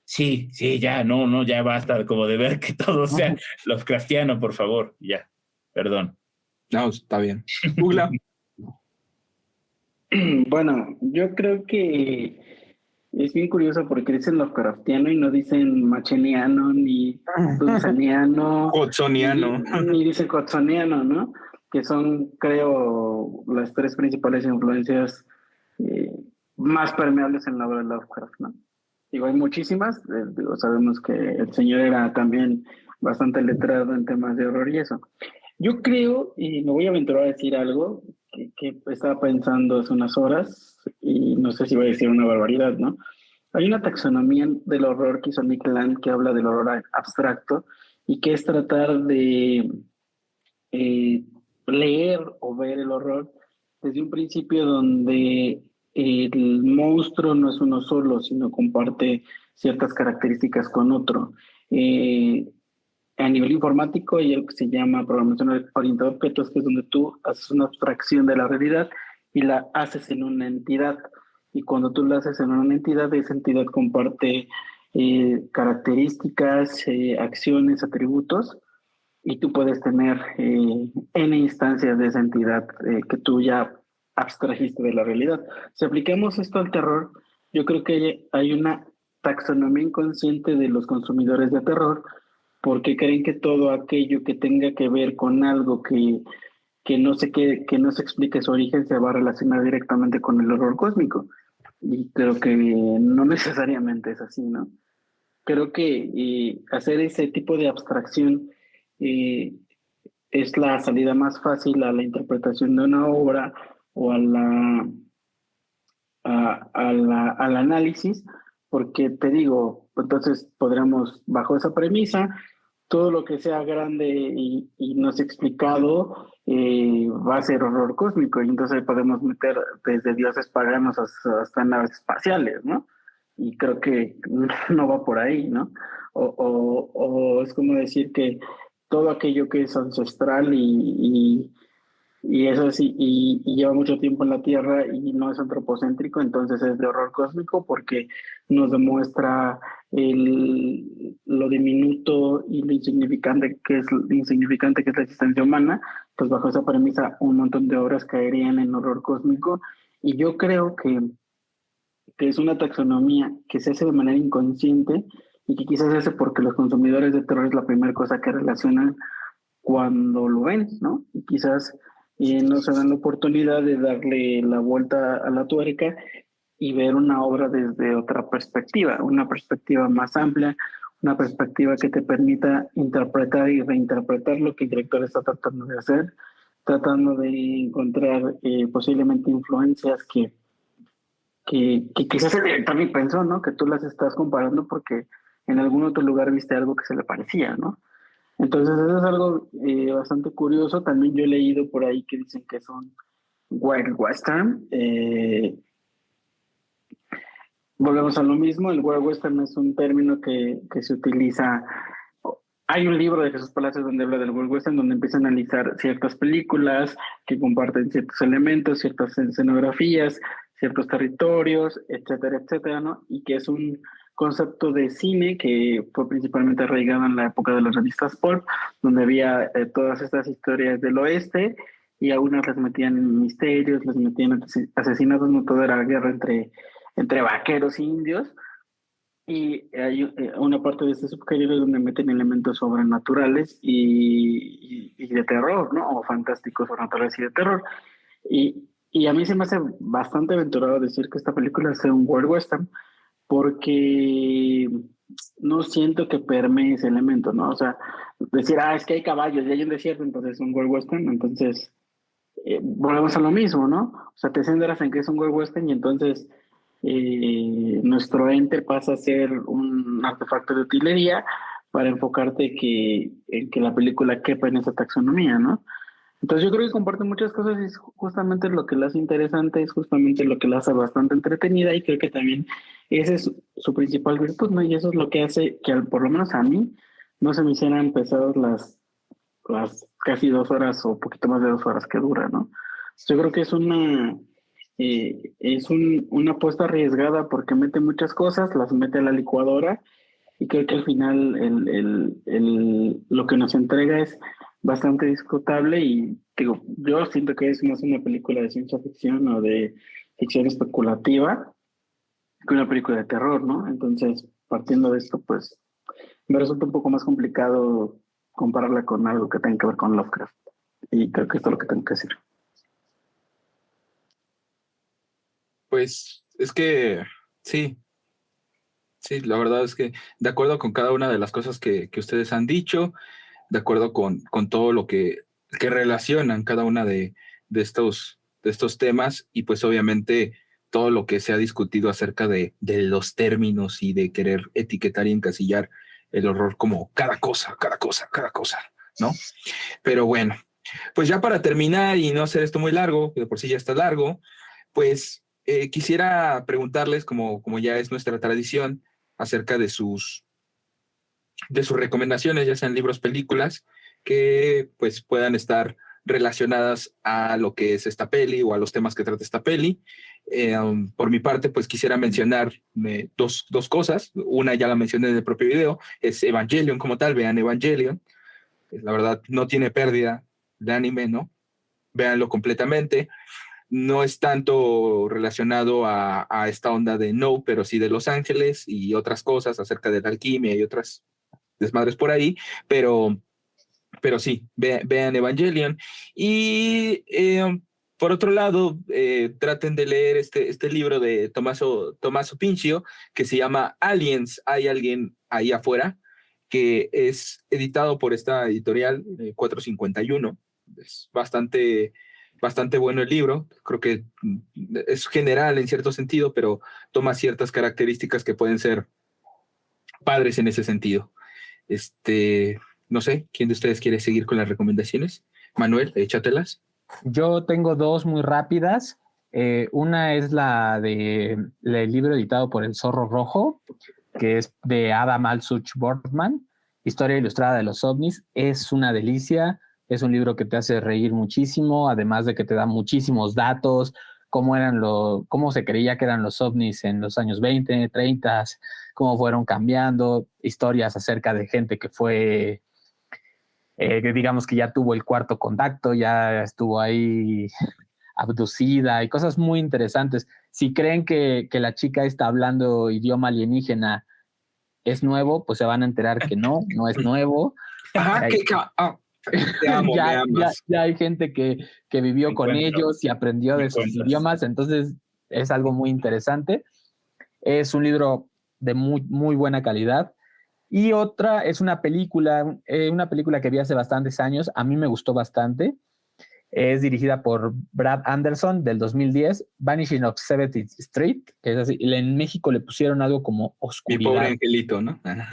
Sí, ya, no, ya basta como de ver que todo sea Lovecraftiano, por favor, ya, perdón. No, está bien. Ugla. Bueno, yo creo que es bien curioso porque dicen Lovecraftiano y no dicen macheniano, ni dulzaniano, Hudsoniano. ni dicen Hudsoniano, ¿no? Que son, creo, las tres principales influencias más permeables en la obra de Lovecraft, ¿no? Digo, hay muchísimas, sabemos que el señor era también bastante letrado en temas de horror y eso. Yo creo, y me voy a aventurar a decir algo que estaba pensando hace unas horas, y no sé si voy a decir una barbaridad, ¿no? Hay una taxonomía del horror que hizo Nick Land que habla del horror abstracto y que es tratar de leer o ver el horror desde un principio donde el monstruo no es uno solo, sino comparte ciertas características con otro. A nivel informático hay algo que se llama programación orientada a objetos, que es donde tú haces una abstracción de la realidad y la haces en una entidad. Y cuando tú la haces en una entidad, esa entidad comparte características, acciones, atributos y tú puedes tener N instancias de esa entidad que tú ya abstrajiste de la realidad. Si aplicamos esto al terror, yo creo que hay una taxonomía inconsciente de los consumidores de terror porque creen que todo aquello que tenga que ver con algo que no se explique su origen se va a relacionar directamente con el horror cósmico. Y creo que no necesariamente es así, ¿no? Creo que hacer ese tipo de abstracción eh, es la salida más fácil a la interpretación de una obra o al análisis, porque te digo, entonces podremos, bajo esa premisa, todo lo que sea grande y no sea explicado va a ser horror cósmico, y entonces podemos meter desde dioses paganos hasta naves espaciales, ¿no? Y creo que no va por ahí, ¿no? O es como decir que todo aquello que es ancestral y eso sí, y lleva mucho tiempo en la Tierra y no es antropocéntrico, entonces es de horror cósmico porque nos demuestra lo diminuto y lo insignificante que es la existencia humana. Pues bajo esa premisa un montón de obras caerían en horror cósmico, y yo creo que es una taxonomía que se hace de manera inconsciente y que quizás se hace porque los consumidores de terror es la primera cosa que relacionan cuando lo ven, ¿no? Y quizás no se dan la oportunidad de darle la vuelta a la tuerca y ver una obra desde otra perspectiva, una perspectiva más amplia, una perspectiva que te permita interpretar y reinterpretar lo que el director está tratando de hacer, tratando de encontrar posiblemente influencias que quizás el director ni pensó, ¿no? Que tú las estás comparando porque en algún otro lugar viste algo que se le parecía, ¿no? Entonces eso es algo bastante curioso. También yo he leído por ahí que dicen que son Wild Western. Volvemos a lo mismo, el Wild Western es un término que se utiliza. Hay un libro de Jesús Palacios donde habla del Wild Western, donde empieza a analizar ciertas películas que comparten ciertos elementos, ciertas escenografías, ciertos territorios, etcétera, etcétera, ¿no? Y que es un concepto de cine que fue principalmente arraigado en la época de las revistas pulp, donde había todas estas historias del oeste y algunas las metían en misterios, las metían en asesinatos, no todo era guerra entre vaqueros e indios. Y hay una parte de este subgénero donde meten elementos sobrenaturales y de terror, ¿no? O fantásticos, sobrenaturales y de terror. Y a mí se me hace bastante aventurado decir que esta película sea un world western, porque no siento que permee ese elemento, ¿no? O sea, decir, es que hay caballos y hay un desierto, entonces es un world western, entonces volvemos a lo mismo, ¿no? O sea, te centras en que es un world western y entonces nuestro ente pasa a ser un artefacto de utilería para enfocarte en que la película quepa en esa taxonomía, ¿no? Entonces yo creo que comparte muchas cosas y es justamente lo que la hace interesante, es justamente lo que la hace bastante entretenida, y creo que también esa es su principal virtud, ¿no? Y eso es lo que hace que por lo menos a mí no se me hicieran pesadas las casi 2 horas o poquito más de 2 horas que dura, ¿no? Yo creo que una apuesta arriesgada porque mete muchas cosas, las mete a la licuadora, y creo que al final lo que nos entrega es bastante disfrutable. Y digo, yo siento que es más una película de ciencia ficción o de ficción especulativa que una película de terror, ¿no? Entonces, partiendo de esto, pues me resulta un poco más complicado compararla con algo que tenga que ver con Lovecraft. Y creo que esto es lo que tengo que decir. Pues es que sí, sí, la verdad es que de acuerdo con cada una de las cosas que ustedes han dicho, de acuerdo con todo lo que relacionan cada una de estos temas, y pues obviamente todo lo que se ha discutido acerca de los términos y de querer etiquetar y encasillar el horror como cada cosa, ¿no? Pero bueno, pues ya para terminar y no hacer esto muy largo, que de por sí ya está largo, pues quisiera preguntarles, como ya es nuestra tradición, acerca de sus recomendaciones, ya sean libros, películas, que pues puedan estar relacionadas a lo que es esta peli o a los temas que trata esta peli. Por mi parte, pues quisiera mencionar dos cosas. Una ya la mencioné en el propio video, es Evangelion como tal, vean Evangelion. La verdad, no tiene pérdida de anime, ¿no? Véanlo completamente. No es tanto relacionado a esta onda de No, pero sí de Los Ángeles y otras cosas acerca de la alquimia y otras desmadres por ahí, pero sí, vean Evangelion. Y por otro lado, traten de leer este libro de Tommaso Pinchio que se llama Aliens, hay alguien ahí afuera, que es editado por esta editorial 451. Es bastante bueno el libro. Creo que es general en cierto sentido, pero toma ciertas características que pueden ser padres en ese sentido. No sé, ¿quién de ustedes quiere seguir con las recomendaciones? Manuel, échatelas. Yo tengo dos muy rápidas. Una es el libro editado por El Zorro Rojo, que es de Adam Alsuch Bortman, Historia Ilustrada de los OVNIs. Es una delicia, es un libro que te hace reír muchísimo, además de que te da muchísimos datos, cómo se creía que eran los OVNIs en los años 20, 30, cómo fueron cambiando, historias acerca de gente que fue... que digamos que ya tuvo el cuarto contacto, ya estuvo ahí abducida y cosas muy interesantes. Si creen que la chica está hablando idioma alienígena es nuevo, pues se van a enterar que no es nuevo. Ajá, te amo, ya hay gente que vivió con ellos y aprendió de sus idiomas, entonces es algo muy interesante. Es un libro de muy, muy buena calidad. Y otra es una película que vi hace bastantes años, a mí me gustó bastante. Es dirigida por Brad Anderson del 2010, Vanishing of 70th Street, que es así. En México le pusieron algo como Oscuridad. Mi pobre angelito, ¿no? Le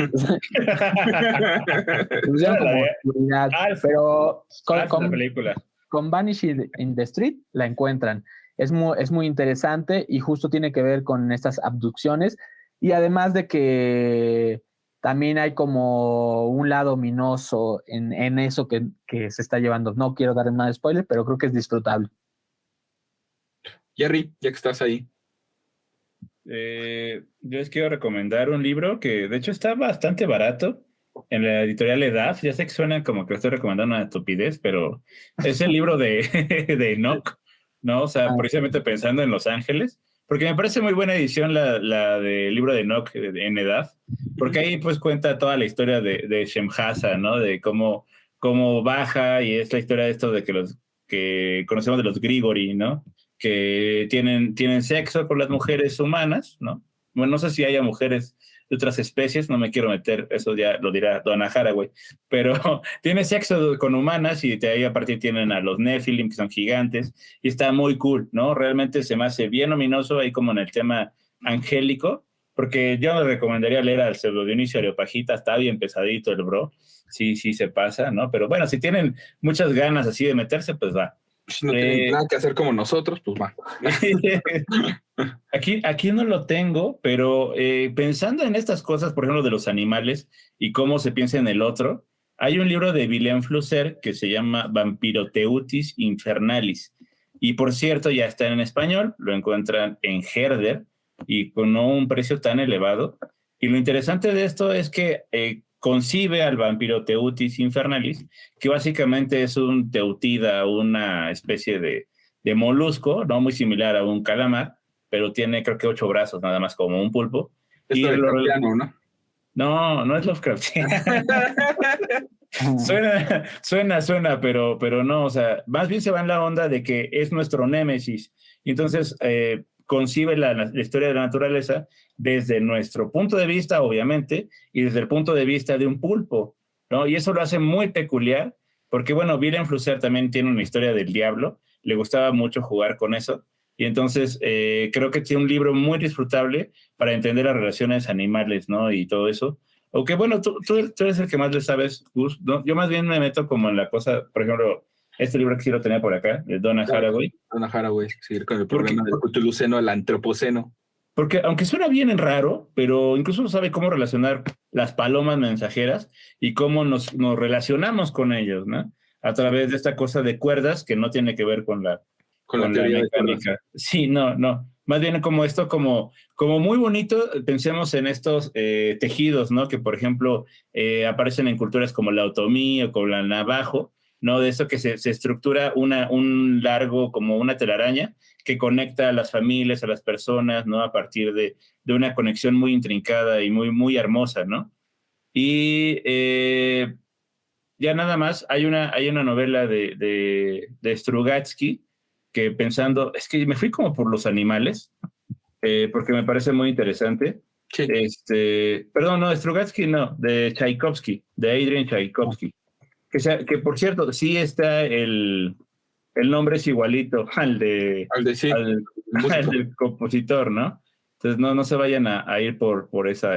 pusieron como Oscuridad, pero con Vanishing in the Street la encuentran. Es muy interesante y justo tiene que ver con estas abducciones y además de que también hay como un lado ominoso en eso que se está llevando. No quiero dar nada de spoiler, pero creo que es disfrutable. Jerry, ya que estás ahí. Yo les quiero recomendar un libro que de hecho está bastante barato en la editorial EDAF. Ya sé que suena como que estoy recomendando una estupidez, pero es el libro de Enoch, ¿no? O sea, precisamente pensando en Los Ángeles. Porque me parece muy buena edición la del libro de Enoch en EDAF, porque ahí pues cuenta toda la historia de Shemhasa, ¿no? De cómo baja, y es la historia de esto de que los que conocemos de los Grigori, ¿no? Que tienen sexo con las mujeres humanas, ¿no? Bueno, no sé si haya mujeres de otras especies, no me quiero meter, eso ya lo dirá Donna Haraway, pero tiene sexo con humanas y de ahí a partir tienen a los Nephilim, que son gigantes, y está muy cool, ¿no? Realmente se me hace bien ominoso ahí como en el tema angélico, porque yo me recomendaría leer al Pseudo Dionisio Areopagita, está bien pesadito el bro, sí se pasa, ¿no? Pero bueno, si tienen muchas ganas así de meterse, pues va. Si no tienen nada que hacer como nosotros, pues va. Aquí no lo tengo, pero pensando en estas cosas, por ejemplo, de los animales y cómo se piensa en el otro, hay un libro de Willem Flusser que se llama Vampiroteutis Infernalis. Y por cierto, ya está en español, lo encuentran en Herder y con un precio tan elevado. Y lo interesante de esto es que concibe al Vampiroteutis Infernalis, que básicamente es un teutida, una especie de molusco, no muy similar a un calamar, pero tiene creo que 8 brazos, nada más como un pulpo. Es Lovecraftiano, ¿no? No es Lovecraftiano. Suena, pero no, o sea, más bien se va en la onda de que es nuestro némesis. Y entonces concibe la historia de la naturaleza desde nuestro punto de vista, obviamente, y desde el punto de vista de un pulpo, ¿no? Y eso lo hace muy peculiar, porque, bueno, Willem Flusser también tiene una historia del diablo, le gustaba mucho jugar con eso, y entonces creo que tiene un libro muy disfrutable para entender las relaciones animales, ¿no? Y todo eso. Aunque, bueno, tú eres el que más le sabes, Gus, ¿no? Yo más bien me meto como en la cosa, por ejemplo, este libro que sí lo tenía por acá, de Donna Haraway. Donna Haraway, sí, con el problema del Cthulhuceno al antropoceno. Porque aunque suena bien en raro, pero incluso sabe cómo relacionar las palomas mensajeras y cómo nos relacionamos con ellos, ¿no? A través de esta cosa de cuerdas que no tiene que ver con la teoría mecánica. Sí, no. Más bien como esto, como muy bonito, pensemos en estos tejidos, ¿no? Que, por ejemplo, aparecen en culturas como la otomí o como la navajo, ¿no? De eso que se estructura un largo, como una telaraña, que conecta a las familias, a las personas, ¿no? A partir de una conexión muy intrincada y muy, muy hermosa, ¿no? Y ya nada más, hay una novela de Strugatsky que pensando, es que me fui como por los animales, porque me parece muy interesante. Sí. Perdón, no, Strugatsky no, de Tchaikovsky, de Adrian Tchaikovsky. Que por cierto, sí está el nombre es igualito Sí, al del compositor, ¿no? Entonces no se vayan a ir por esa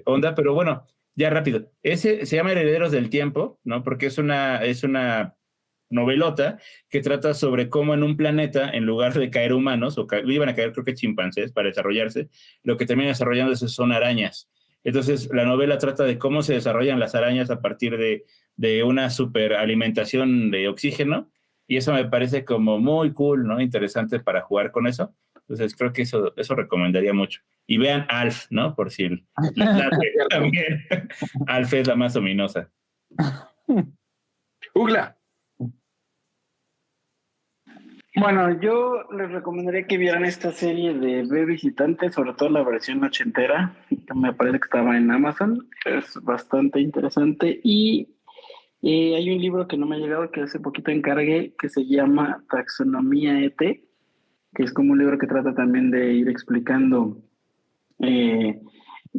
onda, pero bueno, ya rápido. Ese se llama Herederos del Tiempo, ¿no? Porque es una novelota que trata sobre cómo en un planeta, en lugar de caer humanos, iban a caer creo que chimpancés para desarrollarse, lo que termina desarrollándose son arañas. Entonces, la novela trata de cómo se desarrollan las arañas a partir de una superalimentación de oxígeno, y eso me parece como muy cool, ¿no? Interesante para jugar con eso. Entonces, creo que eso recomendaría mucho. Y vean Alf, ¿no? Por si también. Alf es la más ominosa. Ugla. Bueno, yo les recomendaría que vieran esta serie de B Visitantes, sobre todo la versión ochentera, que me parece que estaba en Amazon. Es bastante interesante. Y hay un libro que no me ha llegado, que hace poquito encargué, que se llama Taxonomía ET, que es como un libro que trata también de ir explicando eh,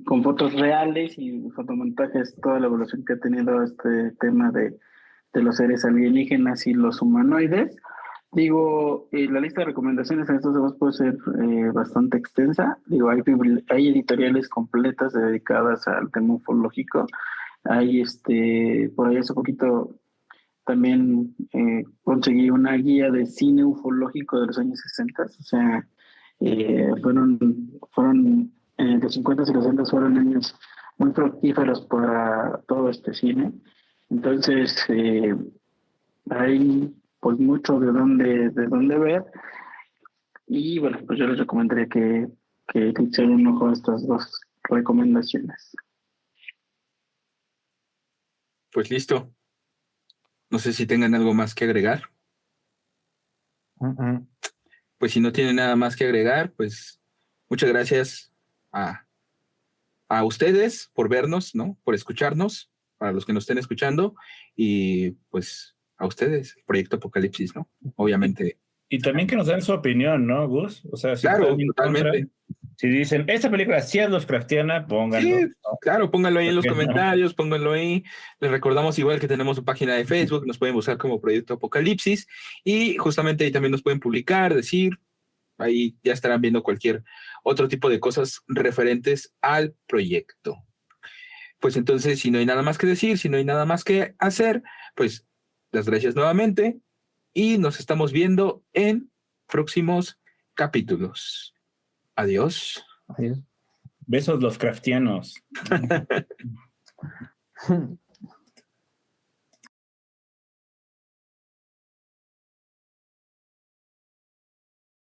con fotos reales y fotomontajes toda la evolución que ha tenido este tema de los seres alienígenas y los humanoides. Digo, la lista de recomendaciones en estos temas puede ser bastante extensa. Digo, hay editoriales completas dedicadas al tema ufológico. Hay por ahí hace poquito también conseguí una guía de cine ufológico de los años 60. O sea, fueron los 50 y los 60 fueron años muy fructíferos para todo este cine. Entonces, hay pues mucho de dónde ver. Y bueno, pues yo les recomendaría que le echen un ojo a estas dos recomendaciones. Pues listo. No sé si tengan algo más que agregar. Pues si no tienen nada más que agregar, pues muchas gracias a ustedes por vernos, ¿no? Por escucharnos, para los que nos estén escuchando, y pues a ustedes, Proyecto Apocalipsis, ¿no? Obviamente. Y también que nos den su opinión, ¿no, Gus? O sea, si claro, están en totalmente. contra, si dicen, esta película sí es Lovecraftiana, pónganlo. Sí, ¿no? claro, pónganlo ahí en los ¿Por qué no? comentarios, pónganlo ahí. Les recordamos igual que tenemos su página de Facebook, nos pueden buscar como Proyecto Apocalipsis, y justamente ahí también nos pueden publicar, decir, ahí ya estarán viendo cualquier otro tipo de cosas referentes al proyecto. Pues entonces, si no hay nada más que decir, si no hay nada más que hacer, pues las gracias nuevamente y nos estamos viendo en próximos capítulos. Adiós. Adiós. Besos Lovecraftianos.